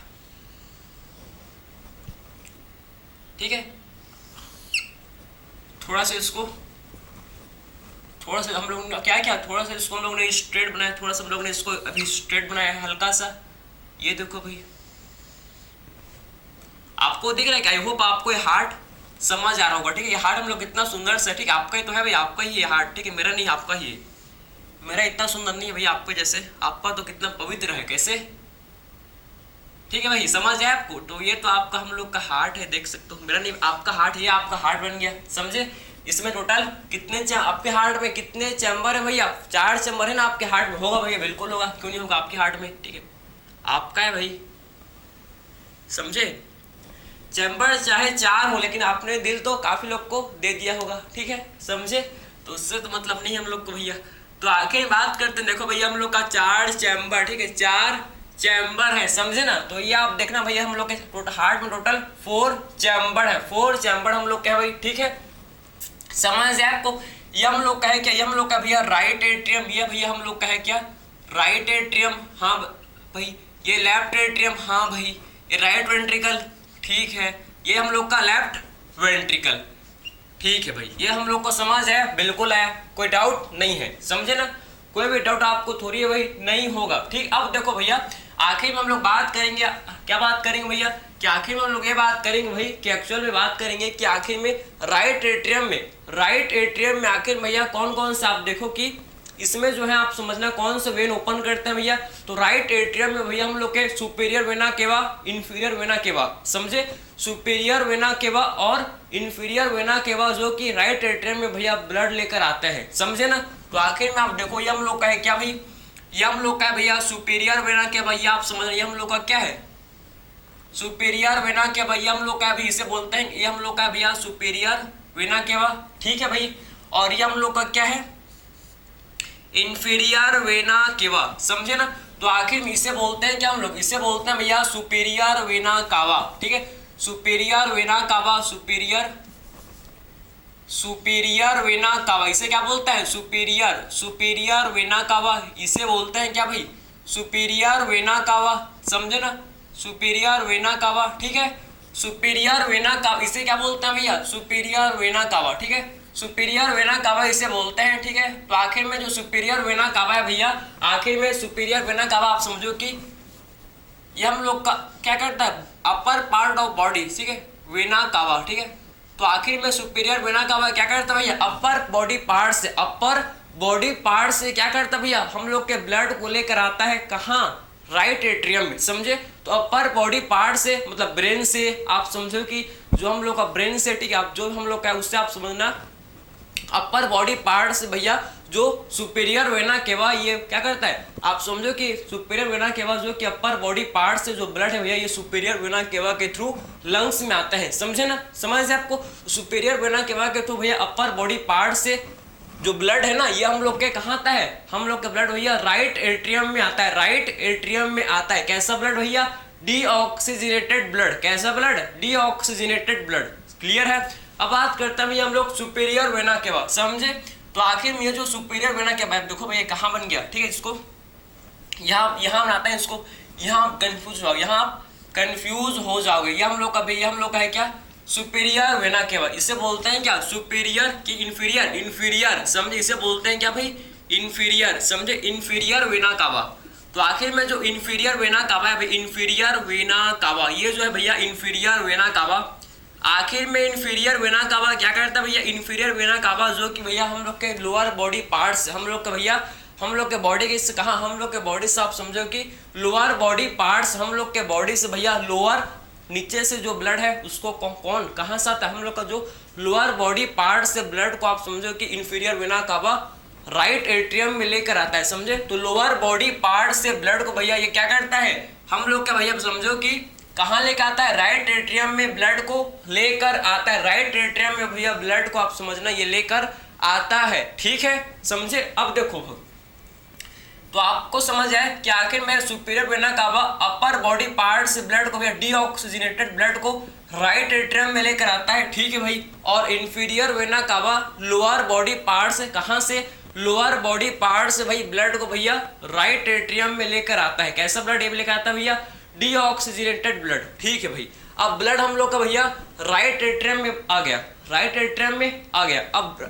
ठीक है। थोड़ा सा इसको, थोड़ा सा हम लोग ने क्या क्या, थोड़ा सा इसको हम लोग ने स्ट्रेट बनाया, थोड़ा सा हम लोग ने इसको अभी स्ट्रेट बनाया है हल्का सा, ये देखो भाई आपको दिख रहा है क्या, आई होप आपको ये हार्ट समझ आ रहा होगा, ठीक है। ये हार्ट हम लोग कितना सुंदर सा, ठीक है, आपका ही तो है भाई, आपका ही है हार्ट, ठीक है, मेरा नहीं, आपका ही है, मेरा इतना सुंदर नहीं है भाई आपके जैसे, आपका तो कितना पवित्र है, कैसे, ठीक है भाई, समझ आया आपको। तो ये तो आपका हम लोग का हार्ट है, देख सकते हो, मेरा नहीं, आपका हार्ट, ये आपका हार्ट बन गया, समझे। इसमें टोटल कितने आपके हार्ट में कितने चैम्बर है भैया, 4 चैम्बर है ना आपके हार्ट में, होगा भैया, बिल्कुल होगा, क्यों नहीं होगा आपके हार्ट में, ठीक है, आपका है भाई, समझे। चैम्बर चाहे 4 हो, लेकिन आपने दिल तो काफी लोग को दे दिया होगा, ठीक है, समझे, तो उससे तो मतलब नहीं हम लोग को भैया। तो आखिर बात करते हैं, देखो भैया हम लोग का 4 चैम्बर, ठीक है, 4 चैम्बर है, समझे ना। तो ये आप देखना भैया हम लोग के हार्ट में टोटल 4 चैम्बर है, 4 चैम्बर हम लोग क्या भाई, ठीक है, समझ है आपको। ये हम लोग का है क्या, ये हम लोग का भैया राइट एट्रियम, ये भैया हम लोग का है क्या, राइट एट्रियम, हाँ भाई, ये लेफ्ट एट्रियम, हाँ भाई, ये राइट वेंट्रिकल, ठीक है, ये हम लोग का लेफ्ट वेंट्रिकल, ठीक है भाई, ये हम लोग को समझ है, बिल्कुल है, कोई डाउट नहीं है, समझे ना, कोई भी डाउट आपको थोड़ी है भाई नहीं होगा, ठीक। अब देखो भैया आखिर में हम लोग बात करेंगे, क्या बात करेंगे भैया, कि आखिर में हम लोग ये बात करेंगे भाई, कि एक्चुअल में बात करेंगे कि आखिर में राइट एट्रियम में आखिर भैया कौन कौन सा, आप देखो कि इसमें जो है आप समझना कौन सा वेन ओपन करते हैं भैया। तो राइट एट्रियम में भैया हम लोग के superior vena cava, inferior vena cava, समझे, सुपीरियर वेना केवा और इंफीरियर वेना केवा जो कि राइट एट्रियम में भैया ब्लड लेकर आते हैं, समझे ना। तो आखिर में आप देखो ये हम लोग का है क्या भाई, ये हम लोग का है भैया सुपीरियर वेना के भैया, आप समझ रहे हैं हम लोग का क्या है, सुपीरियर वेना के भैया हम लोग का भी इसे बोलते हैं, ये हम लोग का भैया सुपीरियर वेना केवा, ठीक है भाई। और ये हम लोग का क्या है, इंफीरियर वेना केवा, समझे ना। तो आखिर में इसे बोलते हैं क्या हम लोग, इसे बोलते हैं भैया सुपीरियर वेना कावा, ठीक है, superior vena cava, superior vena cava, इसे क्या बोलते हैं, सुपीरियर वेना कावा, इसे बोलते हैं क्या भाई, सुपीरियर वेना कावा, समझे ना, सुपीरियर वेना कावा, ठीक है, सुपीरियर वेना कावा, इसे क्या बोलते हैं भैया, सुपीरियर वेना कावा, ठीक है, सुपीरियर वेना कावा इसे बोलते हैं, ठीक है। तो आखिर में जो सुपीरियर वेना कावा है भैया, आखिर में सुपीरियर वेना कावा आप समझो कि ये हम लोग का क्या करता है, अपर पार्ट ऑफ बॉडी, ठीक है, वेना कावा, ठीक है, तो आखिर में सुपीरियर वेना कावा क्या करता है भैया, अपर बॉडी पार्ट से, अपर बॉडी पार्ट से क्या करता है भैया, हम लोग के ब्लड को लेकर आता है कहाँ, राइट एट्रियम में, समझे। तो अपर बॉडी पार्ट से मतलब ब्रेन से, आप समझो कि जो हम लोग का ब्रेन से, ठीक है, आप जो हम लोग का उससे आप समझना, अपर बॉडी पार्ट से भैया जो सुपीरियर वेना केवा ये क्या करता है, आप समझो कि सुपीरियर वेना केवा जो कि अपर बॉडी पार्ट से जो ब्लड है भैया ये सुपीरियर वेना केवा के थ्रू लंग्स में आता है, समझे ना, समझ आपको। सुपीरियर वेना केवा के थ्रू भैया अपर बॉडी पार्ट से जो ब्लड है ना ये हम लोग के कहाँ आता है, हम लोग का ब्लड भैया राइट एट्रियम में आता है, राइट एट्रियम में आता है। कैसा ब्लड भैया, डीऑक्सीजनेटेड ब्लड, कैसा ब्लड, डीऑक्सीजनेटेड ब्लड, क्लियर है। अब बात करते हैं भैया हम लोग सुपीरियर वेना केवा, समझे। तो आखिर में ये जो सुपीरियर वेना केवा है, देखो भैया कहाँ बन गया, ठीक है, इसको यहाँ बनाते हैं, इसको यहाँ कंफ्यूज हो, यहाँ कंफ्यूज हो जाओगे। ये हम लोग का भैया, हम लोग का है क्या, सुपीरियर वेना केवा, इसे बोलते हैं क्या, सुपीरियर की इंफीरियर, इंफीरियर, समझे, इसे बोलते हैं क्या भाई, इंफीरियर, समझे, इंफीरियर वेना कावा। तो आखिर में जो इंफीरियर वेना कावा है भाई, इंफीरियर वेना कावा, ये जो है भैया इंफीरियर वेना कावा, आखिर में इंफीरियर वेना कावा क्या करता है भैया, इंफीरियर वेना कावा जो कि भैया हम लोग के लोअर बॉडी पार्ट्स, हम लोग का भैया, हम लोग के बॉडी के इससे कहाँ, हम लोग के बॉडी से आप समझो कि लोअर बॉडी पार्ट्स, हम लोग के बॉडी से भैया लोअर नीचे से जो ब्लड है उसको कौन कहाँ से आता है, हम लोग का जो लोअर बॉडी पार्ट से ब्लड को आप समझो कि inferior vena cava right atrium में लेकर आता है, समझे। तो लोअर बॉडी पार्ट से ब्लड को भैया ये क्या करता है, हम लोग का भैया समझो कि कहाँ लेकर आता है, राइट एट्रियम में ब्लड को लेकर आता है, राइट एट्रियम में भैया ब्लड को आप समझना ये लेकर आता है, ठीक है, समझे। अब देखो तो आपको समझ आए कि आखिर में superior vena cava upper body part से ब्लड को भैया डीऑक्सीजनेटेड ब्लड को राइट एट्रियम में लेकर आता है, ठीक है भाई। और inferior vena cava lower body part से, कहाँ से, लोअर बॉडी पार्ट से भाई ब्लड को भैया राइट एट्रियम में लेकर आता है। कैसा ब्लड ये लेकर आता है भैया, डीऑक्सीजनेटेड ब्लड, ठीक है भाई। अब ब्लड हम लोग का भैया राइट एट्रियम में आ गया, राइट एट्रियम में आ गया। अब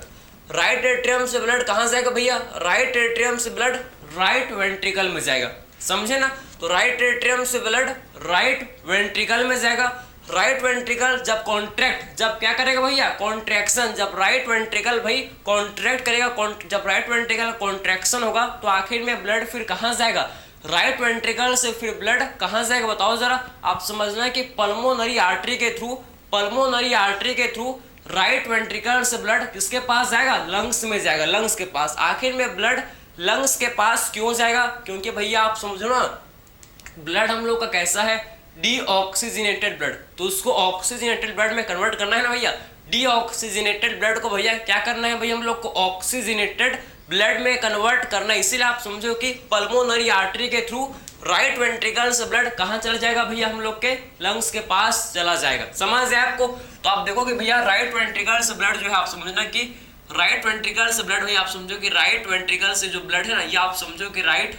राइट एट्रियम से ब्लड कहाँ जाएगा भैया, राइट एट्रियम से ब्लड राइट वेंट्रिकल में जाएगा, समझे ना। तो राइट एट्रियम से ब्लड राइट वेंट्रिकल में जाएगा। राइट वेंट्रिकल जब कॉन्ट्रैक्ट, जब क्या करेगा भैया, कॉन्ट्रैक्शन, जब राइट वेंट्रिकल भाई कॉन्ट्रैक्ट करेगा, जब राइट वेंट्रिकल कॉन्ट्रैक्शन होगा तो आखिर में ब्लड फिर कहाँ जाएगा, राइट वेंट्रिकल से फिर ब्लड कहाँ जाएगा बताओ जरा। आप समझना कि पल्मोनरी आर्टरी के थ्रू, पल्मोनरी आर्टरी के थ्रू राइट वेंट्रिकल से ब्लड किसके पास जाएगा, लंग्स में जाएगा, लंग्स के पास। आखिर में ब्लड लंग्स के पास क्यों जाएगा, क्योंकि भैया आप समझो ना ब्लड हम लोग का कैसा है, डीऑक्सीजनेटेड ब्लड, तो उसको ऑक्सीजनेटेड ब्लड में कन्वर्ट करना है ना भैया। डीऑक्सीजनेटेड ब्लड को भैया क्या करना है भैया, हम लोग को ऑक्सीजनेटेड ब्लड में कन्वर्ट करना है। इसीलिए आप समझो कि पल्मोनरी आर्टरी के थ्रू राइट वेंट्रिकल से ब्लड कहाँ चला जाएगा भैया, हम लोग के लंग्स के पास चला जाएगा, समझ है आपको। तो आप देखो कि भैया राइट वेंट्रिकल से ब्लड जो है आप समझना कि राइट वेंट्रिकल से ब्लड भैया आप समझो कि राइट वेंट्रिकल से जो ब्लड है ना ये आप समझो कि राइट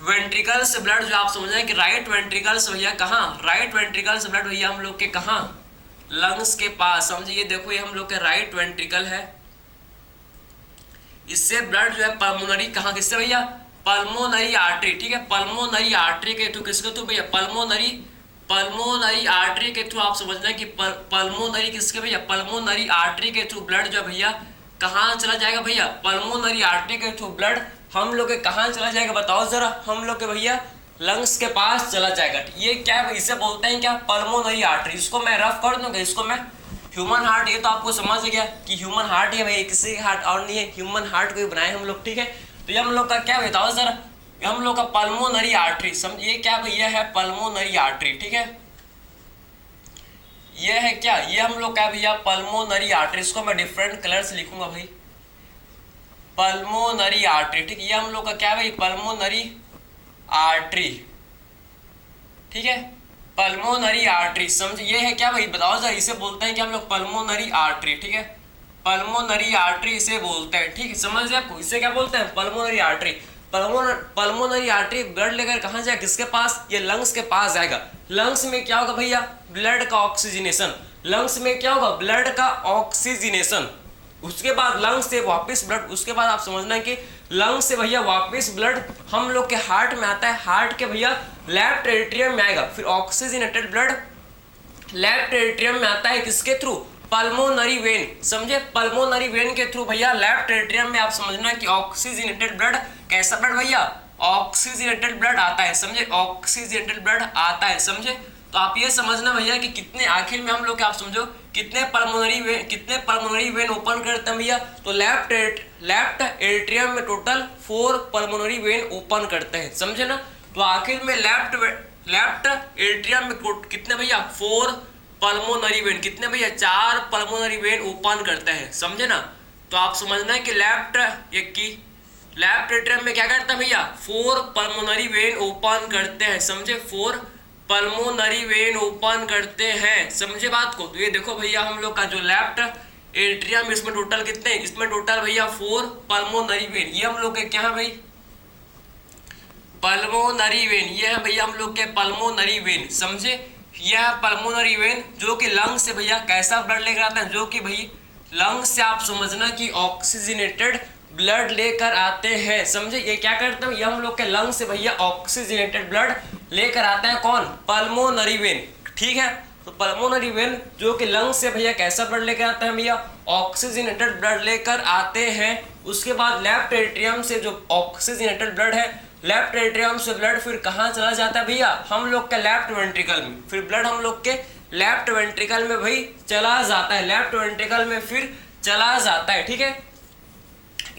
वेंट्रिकल से ब्लड जो आप समझ रहे हैं कि राइट वेंट्रिकल से भैया कहाँ, राइट वेंट्रिकल से ब्लड भैया हम लोग के कहाँ, लंग्स के पास, समझिए। देखो ये हम लोग के राइट वेंट्रिकल है, इससे ब्लड जो है पल्मोनरी कहाँ, किससे भैया, पल्मोनरी आर्टरी, ठीक है, पल्मोनरी आर्टरी के थ्रू, किसके थ्रू भैया, पल्मोनरी आर्टरी के थ्रू आप समझना कि पल्मोनरी किसके भैया, पल्मोनरी आर्टरी के थ्रू ब्लड जो भैया कहाँ चला जाएगा भैया, पल्मोनरी आर्टरी के थ्रू ब्लड हम लोग के कहाँ चला जाएगा बताओ जरा, हम लोग के भैया लंग्स के पास चला जाएगा। ये क्या है, इसे बोलते हैं क्या, पल्मोनरी आर्टरी। इसको मैं रफ कर दूंगा, इसको मैं ह्यूमन हार्ट, ये तो आपको समझ गया कि ह्यूमन हार्ट है भाई, किसी हार्ट और नहीं है, ह्यूमन हार्ट को बनाए हम लोग, ठीक है। तो ये हम लोग का क्या बताओ जरा, हम लोग का पल्मोनरी आर्टरी, समझिए क्या भैया है, पल्मोनरी आर्टरी, ठीक है। ये है क्या, ये हम लोग क्या भैया, पल्मोनरी आर्टरी, इसको मैं डिफरेंट कलर से लिखूंगा भाई, पल्मोनरी आर्टरी, ठीक है। ये हम लोग का क्या भाई, पल्मोनरी आर्टरी, ठीक है, पल्मोनरी आर्टरी, समझ। ये है क्या भाई बताओ जरा, इसे बोलते हैं कि हम लोग पल्मोनरी आर्टरी, ठीक है, पल्मोनरी आर्टरी इसे बोलते हैं, ठीक है, समझ गए आपको, इसे क्या बोलते हैं, pulmonary artery. Pulmonary artery blood लेकर कहाँ जाएगा, किसके पास, ये लंग्स के पास जाएगा। लंग्स में क्या होगा भैया, ब्लड का ऑक्सीजनेशन, लंग्स में क्या होगा, ब्लड का ऑक्सीजनेशन। उसके बाद लंग्स से वापस ब्लड, उसके बाद आप समझना कि लंग्स से भैया वापस ब्लड हम लोग के हार्ट में आता है, हार्ट के भैया लेफ्ट एट्रियम में आएगा, फिर ऑक्सीजनेटेड ब्लड लेफ्ट एट्रियम में आता है किसके थ्रू, पल्मोनरी वेन, समझे, पल्मोनरी वेन के थ्रू भैया लेफ्ट एट्रियम में आप समझना कि ऑक्सीजनेटेड ब्लड, कैसा ब्लड भैया, ऑक्सीजनेटेड ब्लड आता है, समझे, ऑक्सीजनेटेड ब्लड आता है, समझे। तो आप ये समझना भैया कि कितने आखिर में हम लोग आप समझो कितने पल्मोनरी वेन ओपन करते हैं भैया, तो लेफ्ट एट्रियम में टोटल 4 पल्मोनरी वेन ओपन करते हैं, समझे ना। तो आखिर में लेफ्ट एट्रियम में कितने भैया 4 पल्मोनरी वेन, कितने भैया 4 पल्मोनरी वेन ओपन करते हैं, समझे ना। तो आप समझना है कि लेफ्ट एट्रियम में क्या करता है भैया 4 पल्मोनरी वेन ओपन करते हैं, समझे, 4 पल्मोनरी वेन ओपन करते हैं, समझे बात को। तो ये देखो भैया हम लोग का जो लेफ्ट एट्रियम इसमें टोटल कितने, इसमें टोटल भैया 4 पल्मोनरी वेन, ये हम लोग के क्या है भाई, पल्मोनरी वेन, ये है भैया हम लोग के पल्मोनरी वेन, समझे। यह पल्मोनरी वेन जो कि लंग से भैया कैसा ब्लड लेकर आता है, जो कि भाई लंग से आप समझना कि ऑक्सीजनेटेड ब्लड लेकर आते हैं, समझे। ये क्या करते हैं, ये हम लोग के लंग से भैया ऑक्सीजनेटेड ब्लड लेकर आता है, कौन, पल्मोनरी वेन, ठीक है। तो पल्मोनरी वेन जो कि लंग से भैया कैसा ब्लड लेकर आता है भैया, ऑक्सीजनेटेड ब्लड लेकर आते हैं। उसके बाद लेफ्ट एट्रियम से जो ऑक्सीजनेटेड ब्लड है, लेफ्ट एट्रियम से ब्लड फिर कहाँ चला जाता है भैया, हम लोग के लेफ्ट वेंट्रिकल में, फिर ब्लड हम लोग के लेफ्ट वेंट्रिकल में भाई चला जाता है, लेफ्ट वेंट्रिकल में फिर चला जाता है, ठीक है।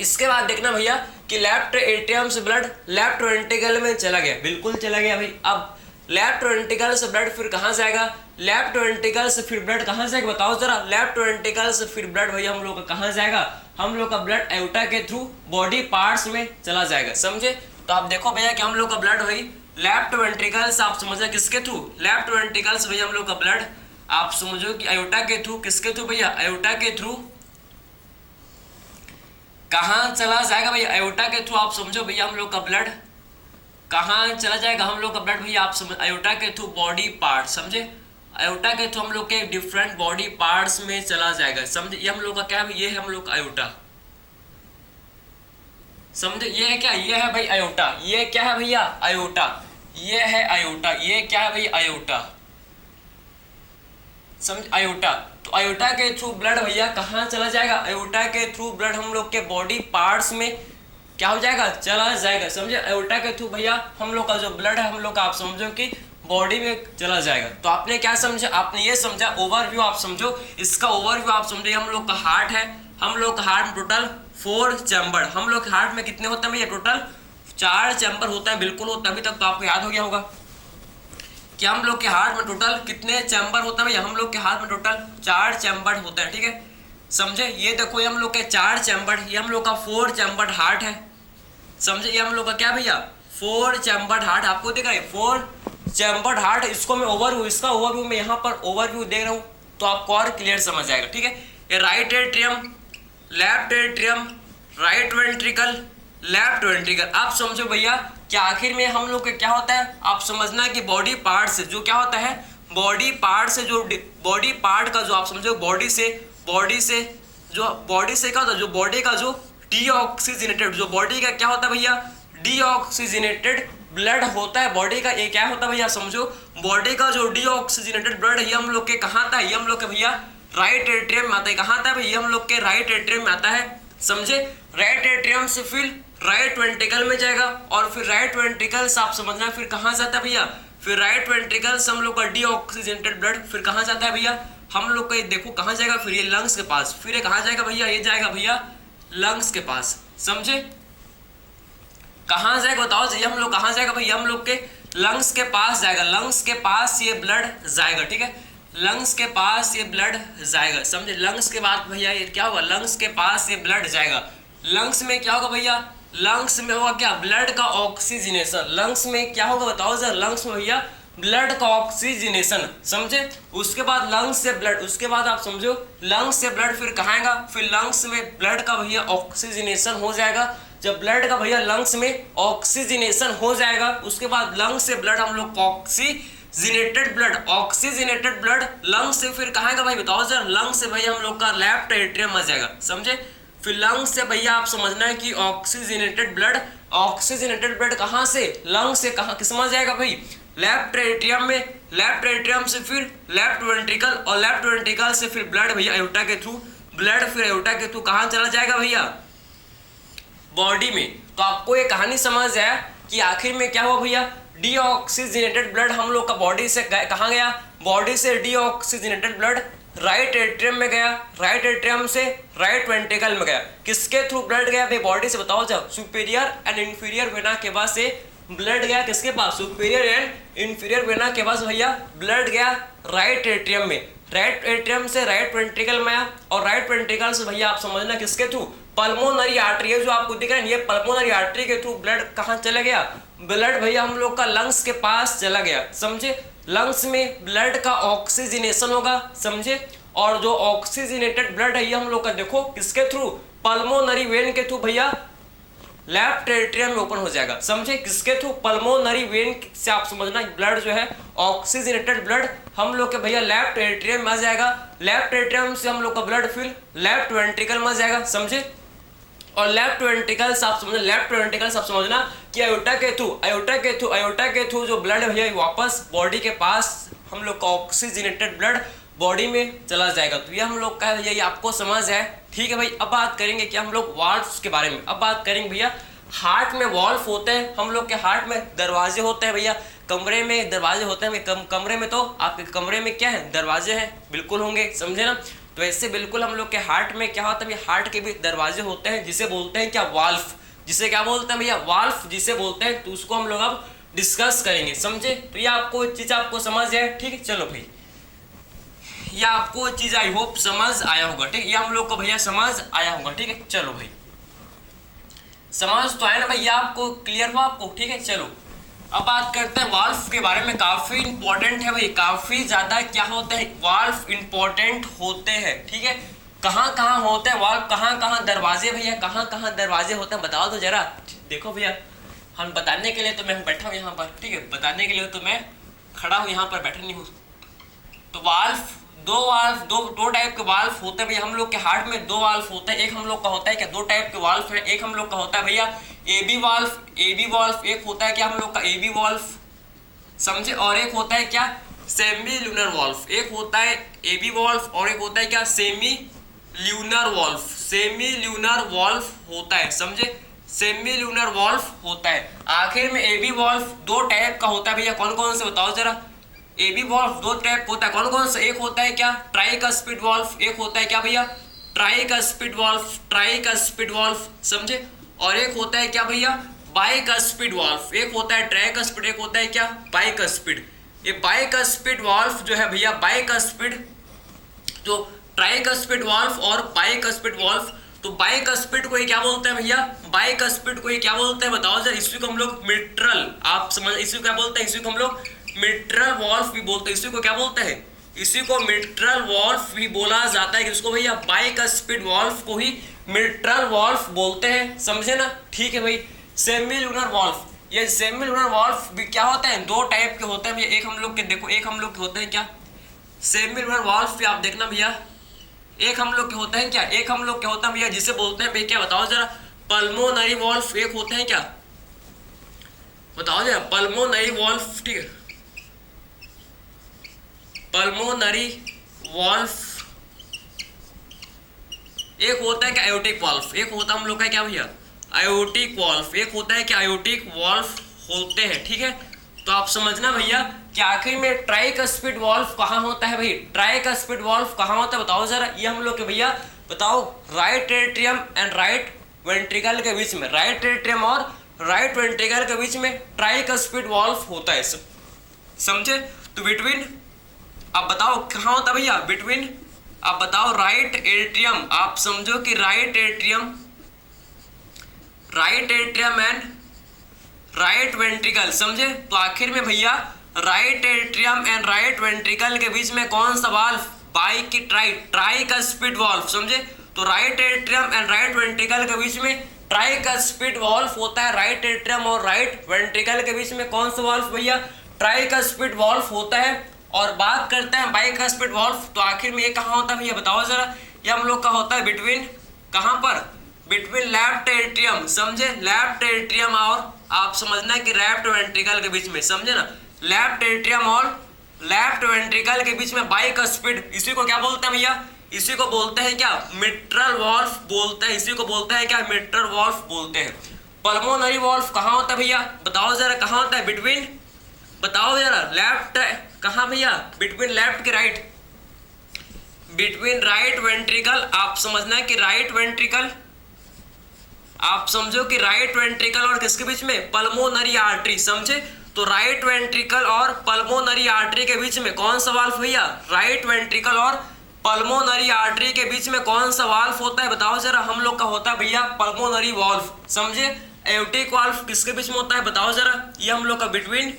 इसके बाद देखना भैया कि लेफ्ट एट्रियम से ब्लड लेफ्ट वेंट्रिकल में चला गया, बिल्कुल चला गया भाई। अब लेफ्ट वेंट्रिकल से ब्लड फिर कहाँ जाएगा, लेफ्ट वेंट्रिकल से फिर ब्लड कहाँ जाएगा बताओ जरा, लेफ्ट वेंट्रिकल से फिर ब्लड भैया हम लोग का कहाँ जाएगा, हम लोग का ब्लड एओर्टा के थ्रू बॉडी पार्ट्स में चला जाएगा, समझे। तो आप देखो भैया कि हम लोग का ब्लड भाई लेफ्ट वेंट्रिकल से आप समझो किसके थ्रू, लेफ्ट वेंट्रिकल से भैया हम लोग का ब्लड आप समझो कि एओर्टा के थ्रू, किसके थ्रू भैया, एओर्टा के थ्रू कहाँ चला जाएगा भैया, एओर्टा के थ्रू आप समझो भैया हम लोग का ब्लड कहाँ चला जाएगा, हम लोग का ब्लड भैया आप समझ एओर्टा के थ्रू बॉडी पार्ट, समझे, एओर्टा के थ्रू हम लोग के डिफरेंट बॉडी पार्ट्स में चला जाएगा, समझे। ये हम लोग का क्या है, ये है हम लोग का एओर्टा, समझे, ये है क्या, ये है भाई एओर्टा, ये क्या है भैया एओर्टा, ये है एओर्टा, ये क्या है भाई एओर्टा, समझ, एओर्टा। तो एओर्टा के थ्रू ब्लड भैया कहाँ चला जाएगा, एओर्टा के थ्रू ब्लड हम लोग के बॉडी पार्ट्स में क्या हो जाएगा, चला जाएगा, समझे। एओर्टा के थ्रू भैया हम लोग का जो ब्लड है हम लोग का आप समझो कि बॉडी में चला जाएगा। तो आपने क्या समझा, आपने ये समझा ओवरव्यू, आप समझो इसका ओवरव्यू, आप समझे हम लोग का हार्ट है, हम लोग का हार्ट में टोटल 4 चैम्बर, हम लोग हार्ट में कितने होते हैं भैया, टोटल 4 चैम्बर होता है, बिल्कुल होता है, अभी तक तो आपको याद हो गया होगा कि हम लोग के हार्ट में टोटल कितने चैम्बर होता है भैया, हम लोग के हार्ट में टोटल 4 चैम्बर होता है, ठीक है, समझे। ये देखो ये हम लोग के 4 चैम्बर, ये हम लोग का 4 चैम्बर हार्ट है, समझे। ये हम लोग का क्या भैया 4 चैम्बर हार्ट, आपको दिख रहा है 4 चैम्बर हार्ट। इसको मैं ओवरव्यू, इसका ओवरव्यू मैं यहाँ पर ओवरव्यू दे रहा हूँ तो आपको और क्लियर समझ आएगा, ठीक है। ये right atrium, left atrium, right ventricle, left ventricle, आप समझो भैया कि आखिर में हम लोग का क्या होता है, आप समझना कि बॉडी पार्ट से जो क्या होता है, बॉडी पार्ट से जो बॉडी पार्ट का जो आप समझो बॉडी से क्या होता है, जो बॉडी का जो डीऑक्सीजनेटेड, जो बॉडी का क्या होता है भैया डीऑक्सीजनेटेड ब्लड होता है बॉडी का, ये क्या होता है भैया समझो, बॉडी का जो डीऑक्सीजनेटेड ब्लड है ये हम लोग के कहाँ आता है, ये हम लोग के भैया राइट एट्रियम में आता है, कहाँ आता है भैया हम लोग के राइट एट्रियम में आता है, समझे। राइट एट्रियम से फिर राइट वेंट्रिकल में जाएगा और फिर राइट वेंट्रिकल से आप समझना फिर कहाँ जाता है भैया, फिर राइट वेंट्रिकल से हम लोग का डीऑक्सीजनेटेड ब्लड फिर कहाँ जाता है भैया, हम लोग का ये देखो कहाँ जाएगा, फिर ये लंग्स के पास, फिर ये कहाँ जाएगा भैया, ये जाएगा भैया लंग्स के पास, समझे। कहाँ जाएगा बताओ, ये हम लोग कहाँ जाएगा भैया, हम लोग के लंग्स के पास जाएगा, लंग्स के पास ये ब्लड जाएगा, ठीक है, लंग्स के पास ये ब्लड जाएगा, समझे। लंग्स के बाद भैया ये क्या होगा, लंग्स के पास ये ब्लड जाएगा, लंग्स में क्या होगा भैया, लंग्स में होगा क्या, ब्लड का ऑक्सीजनेशन, लंग्स में क्या होगा बताओ जरा, लंग्स में भैया ब्लड का ऑक्सीजनेशन, समझे। उसके बाद लंग्स से ब्लड, उसके बाद आप समझो लंग्स से ब्लड फिर कहाँ आएगा, फिर लंग्स में ब्लड का भैया ऑक्सीजनेशन हो जाएगा। जब ब्लड का भैया लंग्स में ऑक्सीजनेशन हो जाएगा उसके बाद लंग्स से ब्लड हम लोग ऑक्सीजनेटेड ब्लड लंग्स से फिर कहाँ आएगा भाई बताओ जरा, लंग्स से भैया हम लोग का लेफ्ट एट्रियम आ जाएगा, समझे। फिर लंग्स से भैया आप समझना है कि ऑक्सीजनेटेड ब्लड कहाँ से, लंग्स से कहाँ किस में जाएगा भाई, लेफ्ट एट्रियम में, लेफ्ट एट्रियम से फिर लेफ्ट वेंट्रिकल, और लेफ्ट वेंट्रिकल से फिर ब्लड भैया एओर्टा के थ्रू, ब्लड फिर एओर्टा के थ्रू कहाँ चला जाएगा भैया, बॉडी में। तो आपको ये कहानी समझ आया कि आखिर में क्या हुआ भैया, डीऑक्सीजनेटेड ब्लड हम लोग का बॉडी से कहाँ गया, बॉडी से डीऑक्सीजनेटेड ब्लड राइट एट्रियम में गया, राइट एट्रियम से राइट वेंट्रिकल में गया। किसके थ्रू ब्लड गया भाई बॉडी से, बताओ जाओ, सुपीरियर एंड इंफीरियर वेना के पास से ब्लड गया किसके पास, सुपीरियर एंड इंफीरियर वेना के पास भैया ब्लड गया राइट एट्रियम में, राइट एट्रियम से राइट वेंट्रिकल में आया, और राइट वेंट्रिकल से भैया आप समझना किसके थ्रू, पल्मोनरी आर्टरी है जो आपको दिख रहा है, ये पल्मोनरी आर्टरी के थ्रू ब्लड कहाँ चला गया, ब्लड भैया हम लोग का लंग्स के पास चला गया, समझे। लंग्स में ब्लड का ऑक्सीजनेशन होगा, समझे, और जो ऑक्सीजनेटेड ब्लड है ये हम लोग का देखो किसके थ्रू, पल्मोनरी वेन के थ्रू भैया लेफ्ट एट्रियम में ओपन हो जाएगा, समझे, किसके थ्रू, पल्मोनरी वेन से आप समझना ब्लड जो है ऑक्सीजनेटेड ब्लड हम लोग के भैया लेफ्ट एट्रियम में आ जाएगा, लेफ्ट एट्रियम से हम लोग का ब्लड फिर लेफ्ट वेंट्रिकल में आ जाएगा, समझे, और लेफ्ट वेंट्रिकल से आप समझना, लेफ्ट वेंट्रिकल से आप समझना कि आयोटा के थ्रू जो ब्लड भैया वापस बॉडी के पास हम लोग का ऑक्सीजनेटेड ब्लड बॉडी में चला जाएगा। तो ये हम लोग का भैया ये आपको समझ है, ठीक है भाई। अब बात करेंगे कि हम लोग वाल्व्स के बारे में, अब बात करेंगे भैया हार्ट में वाल्व होते हैं, हम लोग के हार्ट में दरवाजे होते हैं भैया, कमरे में दरवाजे होते हैं, कमरे में तो आपके कमरे में क्या है, दरवाजे हैं, बिल्कुल होंगे, समझे ना। तो ऐसे बिल्कुल हम लोग के हार्ट में क्या होता है, हार्ट के भी दरवाजे होते हैं जिसे बोलते हैं क्या, वाल्व, जिसे क्या बोलते हैं भैया, वाल्व जिसे बोलते हैं। तो उसको हम लोग अब डिस्कस करेंगे, समझे। तो ये आपको चीज आपको समझ है, ठीक है, चलो भाई, ये आपको चीज आई होप समझ आया होगा, ठीक है, ये हम लोग को भैया समझ आया होगा, ठीक है, चलो भाई, समझ तो आया ना भैया, आपको क्लियर हुआ आपको, ठीक है, चलो अब बात करते हैं वाल्व के बारे में। काफी इंपॉर्टेंट है भाई, काफी ज्यादा क्या होते हैं, वाल्व इंपॉर्टेंट होते हैं, ठीक है। कहाँ कहाँ होते हैं वाल्व, कहाँ कहाँ दरवाजे भैया, कहाँ कहाँ दरवाजे होते हैं, बताओ तो जरा। देखो भैया हम बताने के लिए तो मैं बैठा हूँ यहाँ पर, ठीक है, बताने के लिए तो मैं खड़ा हूँ यहाँ पर, बैठा नहीं हूँ। तो वाल्व दो टाइप के वाल्व होते हैं भैया, हम लोग के हार्ट में दो वाल्व होते हैं। एक हम लोग का होता है क्या, दो टाइप के वाल्व है, एक हम लोग का होता है भैया एबी वाल्व, एक होता है क्या हम लोग का एबी वाल्व, समझे, और एक होता है क्या सेमी ल्यूनर वाल्व, एक होता है एबी वाल्व और एक होता है क्या सेमी ल्यूनर वाल्व होता है, समझे, सेमी ल्यूनर वाल्व होता है। आखिर में एबी वाल्व दो टाइप का होता है भैया, कौन कौन से बताओ जरा। एबी वाल्व दो टाइप होता है, कौन कौन सा, एक होता है क्या ट्राइकस्पिड वाल्व, एक होता है क्या भैया ट्राइकस्पिड वाल्व, समझे, और एक होता है क्या भैया बाइकस्पिड वाल्व, एक होता है ट्राइकस्पिड, एक होता है क्या बाइकस्पिड। ये बाइकस्पिड वाल्व जो है भैया, बाइकस्पिड जो ट्राइकस्पिड वाल्व और बाइकस्पिड वाल्व, तो बाइकस्पिड को ही क्या बोलते हैं भैया, बाइकस्पिड को ही क्या बोलते हैं बताओ जरा। इसी को हम लोग मिट्रल, आप समझ, इसी को क्या बोलते हैं, इसी को हम लोग मिट्रल वाल्व भी बोलते हैं, इसी को क्या बोलते हैं, इसी को मिट्रल वाल्व भी बोला जाता है। इसको भैया बाइकस्पिड वाल्व को ही मिट्रल वाल्व बोलते हैं, समझे ना, ठीक है भाई। सेमी ल्यूनर वाल्व, ये सेमी ल्यूनर वाल्व भी क्या होता है, दो टाइप के होते हैं भैया। एक हम लोग के देखो, एक हम लोग के होते हैं क्या सेमी ल्यूनर वाल्व भी आप देखना भैया, एक हम लोग के होते हैं क्या, एक हम लोग के होता है भैया जिसे बोलते हैं भैया क्या बताओ जरा, पल्मोनरी वाल्व, एक होते हैं क्या बताओ जरा, पल्मोनरी वाल्व, ठीक है, पल्मोनरी वाल्व। एक होता है क्या आयोटिक वाल्व, एक होता है हम लोग का क्या भैया आयोटिक वाल्व, एक होता है क्या आयोटिक वाल्व होते हैं, ठीक है। तो आप समझना भैया कि आखिर में ट्राइकस्पिड वाल्व कहाँ होता है भाई, ट्राइकस्पिड वाल्व कहाँ होता है बताओ जरा। ये हम लोग के भैया बताओ right atrium and right ventricle के बीच में, राइट एट्रियम और राइट वेंट्रिकल के बीच में ट्राइकस्पिड वाल्व होता है, समझे। तो बिटवीन आप बताओ कहाँ होता है भैया, बिटवीन आप बताओ राइट एट्रियम, आप समझो कि right atrium and right ventricle, समझे। तो आखिर में भैया right atrium and right ventricle के बीच में कौन सा वाल्व, ट्राइकस्पिड वाल्व, समझे। तो right atrium and right ventricle के बीच में ट्राइकस्पिड वाल्व होता है, राइट एट्रियम और राइट वेंट्रिकल के बीच में कौन सा वाल्व भैया, ट्राइकस्पिड वाल्व होता है। और बात करते हैं बाइकस्पिड वाल्व, तो आखिर में ये कहाँ होता है भैया बताओ जरा। ये हम लोग का होता है बिटवीन, कहाँ पर, बिटवीन लेफ्ट एट्रियम, समझे, लेफ्ट एट्रियम और आप समझना कि लेफ्ट वेंट्रिकल के बीच में, समझे ना, लेफ्ट एट्रियम और लेफ्ट वेंट्रिकल के बीच में बाइकस्पिड, इसी को क्या बोलते हैं भैया, इसी को बोलते हैं क्या, मिट्रल वॉल्व बोलते हैं, इसी को बोलते हैं क्या, मिट्रल वॉल्व बोलते हैं। पल्मोनरी वॉल्व कहाँ होता है भैया, बताओ जरा कहाँ होता है, बिटवीन, बताओ जरा, लेफ्ट कहाँ भैया, बिटवीन लेफ्ट के राइट, बिटवीन राइट वेंट्रिकल, आप समझना है कि राइट वेंट्रिकल, आप समझो कि राइट वेंट्रिकल और किसके बीच में, पल्मोनरी आर्टरी, समझे, तो राइट वेंट्रिकल और पल्मोनरी आर्टरी के बीच में कौन सा वाल्व भैया, राइट वेंट्रिकल और पल्मोनरी आर्टरी के बीच में कौन सा वाल्व होता है, बताओ जरा, हम लोग का होता है भैया पल्मोनरी वाल्व, समझे। एयोटिक वाल्व किसके बीच में होता है, बताओ जरा, ये हम लोग का बिटवीन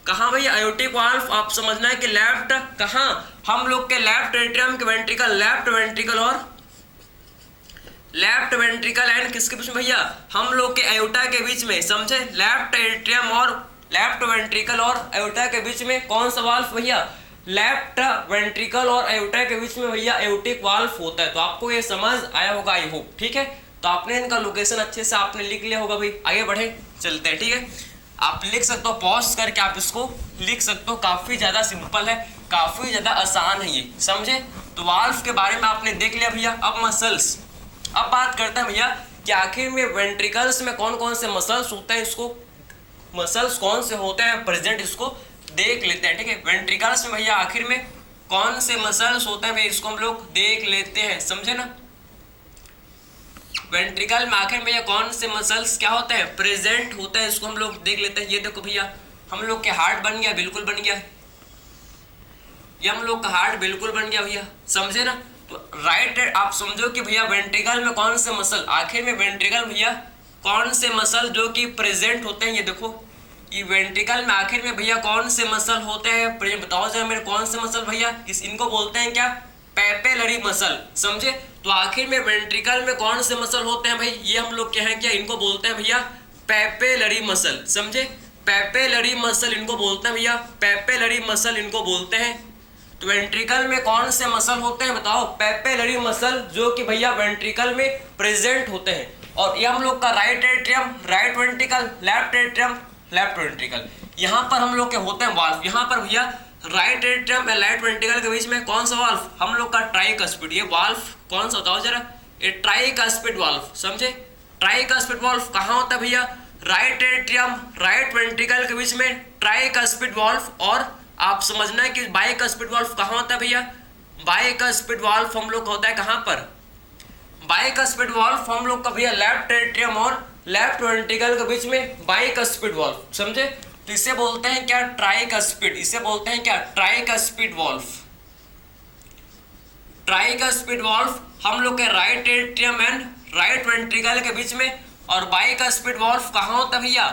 कहाँ भैया, एयोटिक वाल्व आप समझना है कि लेफ्ट कहाँ, हम लोग के लेफ्ट एट्रियम के वेंट्रिकल, लेफ्ट वेंट्रिकल और लेफ्ट वेंट्रिकल एंड किसके बीच में भैया, हम लोग के एयोटा के बीच में, समझे, लेफ्ट एट्रियम और लेफ्ट वेंट्रिकल और एयोटा के बीच में कौन सा वाल्व भैया, लेफ्ट वेंट्रिकल और एयोटा के बीच में भैया एयोटिक वाल्व होता है। तो आपको ये समझ आया होगा आई होप, ठीक है। तो आपने इनका लोकेशन अच्छे से आपने लिख लिया होगा भाई, आगे बढ़े चलते हैं, ठीक है। आप लिख सकते हो, पॉज करके आप इसको लिख सकते हो, काफी ज्यादा सिंपल है, काफी ज्यादा आसान है ये, समझे। तो वाल्व के बारे में आपने देख लिया भैया। अब मसल्स, अब बात करते हैं भैया कि आखिर में वेंट्रिकल्स में कौन कौन से मसल्स होते हैं, इसको मसल्स कौन से होते हैं प्रेजेंट, इसको देख लेते हैं, ठीक है। वेंट्रिकल्स में भैया आखिर में कौन से मसल्स होते हैं भैया, इसको हम लोग देख लेते हैं, समझे ना। वेंट्रिकल में आखिर में भैया कौन से मसल्स क्या होते हैं, प्रेजेंट होते हैं, इसको हम लोग देख लेते हैं। ये देखो भैया, हम लोग के हार्ट बन गया, बिल्कुल बन गया, ये हम लोग का हार्ट बिल्कुल बन गया भैया, समझे ना। तो राइट आप समझो कि भैया वेंट्रिकल में कौन से मसल, आखिर में वेंट्रिकल भैया कौन से मसल जो कि प्रेजेंट होते हैं, ये देखो, ये वेंट्रिकल में आखिर में भैया कौन से मसल होते हैं, बताओ जरा मेरे, कौन से मसल भैया, इनको बोलते हैं क्या, पैपेलरी मसल, समझे। तो आखिर में वेंट्रिकल में कौन से मसल होते हैं भाई, ये हम लोग क्या है क्या, इनको बोलते हैं भैया पैपेलरी मसल, समझे। पैपेलरी मसल इनको बोलते हैं भैया, पैपेलरी मसल इनको बोलते हैं। तो वेंट्रिकल में कौन से मसल होते हैं, बताओ, पैपेलरी मसल, जो कि भैया वेंट्रिकल में प्रेजेंट होते हैं। और ये हम लोग का right atrium, right ventricle, left atrium, left ventricle, यहाँ पर हम लोग के होते हैं वाल्व। यहाँ पर भैया राइट एट्रियम और लेफ्ट वेंट्रिकल के बीच में कौन सा वाल्व, हम लोग का ट्राइकस्पिड, ये वाल्व कौन सा बताओ जरा, ये ट्राइकस्पिड वाल्व, समझे। ट्राइकस्पिड वाल्व कहाँ होता है भैया, राइट एट्रियम, राइट वेंट्रिकल के बीच में ट्राइकस्पिड वाल्व। और आप समझना है कि बाइकस्पिड वाल्व कहाँ होता है भैया, बाइकस्पिड वाल्व हम लोग होता है कहाँ पर, बाइकस्पिड वाल्व हम लोग का भैया लेफ्ट एट्रियम और लेफ्ट वेंट्रिकल के बीच में बाइकस्पिड वाल्व, समझे। तो इसे बोलते हैं क्या, ट्राइकस्पिड, इसे बोलते हैं क्या, ट्राइकस्पिड वाल्व। ट्राइकस्पिड वाल्व हम लोग के right atrium and right ventricle के बीच में। और बाइकस्पिड वाल्व कहाँ होता है भैया,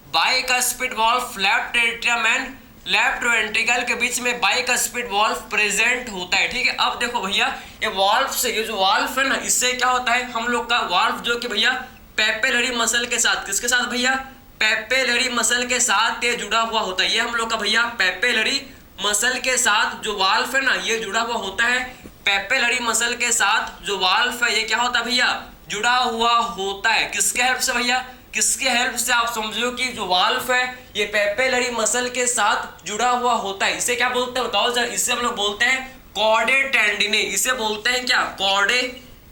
bicuspid valve left atrium and left ventricle के बीच में बाइकस्पिड वाल्व प्रेजेंट होता है, ठीक है। अब देखो भैया, ये वाल्व से, ये जो वाल्व है ना, इससे क्या होता है, हम लोग का वाल्व जो कि भैया पैपेलरी मसल के साथ, किसके साथ भैया, पैपेलरी मसल के साथ ये जुड़ा हुआ होता है। ये हम लोग का भैया पैपेलरी मसल के साथ जो वाल्व है ना, ये जुड़ा हुआ होता है। पैपेलरी मसल के साथ जो वाल्व है, ये क्या होता है भैया, जुड़ा हुआ होता है। किसके हेल्प से भैया, किसके हेल्प से, आप समझो कि जो वाल्व है ये पैपेलरी मसल के साथ जुड़ा हुआ होता है। इसे क्या बोलते हैं बताओ जरा, इसे हम लोग बोलते हैं कॉर्डे टेंडिने। इसे बोलते हैं क्या, कॉर्डे,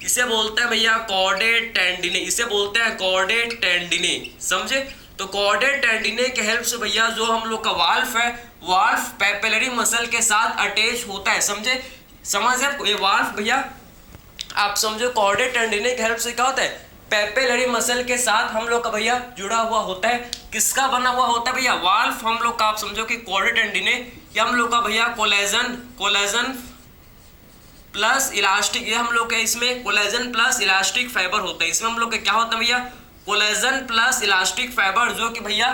इसे बोलते हैं भैया कॉर्डे टेंडिने, इसे बोलते हैं कॉर्डे टेंडिने, समझे। तो कॉर्डे टेंडिने के हेल्प से भैया जो हम लोग का वाल्व है, वाल्व पैपेलरी मसल के साथ अटैच होता है, समझे। समझ है ये वाल्व भैया, आप समझो कॉर्डे टेंडिने के हेल्प से क्या होता है, पैपेलरी मसल के साथ हम लोग का भैया जुड़ा हुआ होता है। किसका बना हुआ होता है भैया, वाल्व हम लोग का, आप समझो कि कॉर्डे टेंडिने, ये हम लोग का भैया कोलेजन प्लस इलास्टिक, ये हम लोग के इसमें कोलेजन प्लस इलास्टिक फाइबर होता है। इसमें हम लोग के क्या होता है भैया, कोलेजन प्लस इलास्टिक फाइबर, जो कि भैया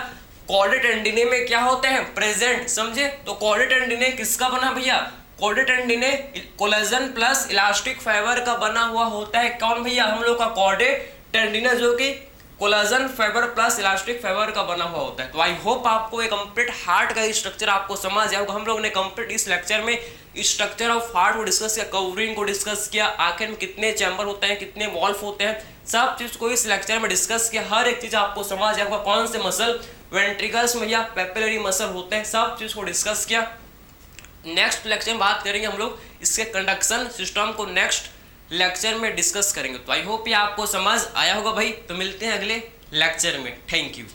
कॉर्डे टेंडिने में क्या होते हैं, प्रेजेंट, समझे। तो कॉर्डे टेंडिने किसका बना भैया, कॉर्डे टेंडिने कोलेजन प्लस इलास्टिक फाइबर का बना हुआ होता है। कौन भैया, हम लोग का कॉर्डे टेंडिने, जो कि collagen fibre plus elastic fibre का बना हुआ होता है। तो आई होप आपको एक कंप्लीट हार्ट का स्ट्रक्चर आपको समझ आया होगा। हम लोग ने कंप्लीट इस लेक्चर में स्ट्रक्चर ऑफ हार्ट को डिस्कस किया, कवरिंग को डिस्कस किया, आखिर में कितने चैम्बर होते हैं, कितने वॉल्व होते हैं, सब चीज को इस लेक्चर में डिस्कस किया। हर एक चीज आपको समझ आया होगा, कौन से मसल वेंट्रिकल्स में या पैपेलरी मसल होते हैं, सब चीज को डिस्कस किया। नेक्स्ट लेक्चर में बात करेंगे हम लोग इसके कंडक्शन सिस्टम को, नेक्स्ट लेक्चर में डिस्कस करेंगे। तो आई होप ये आपको समझ आया होगा भाई। तो मिलते हैं अगले लेक्चर में। Thank you.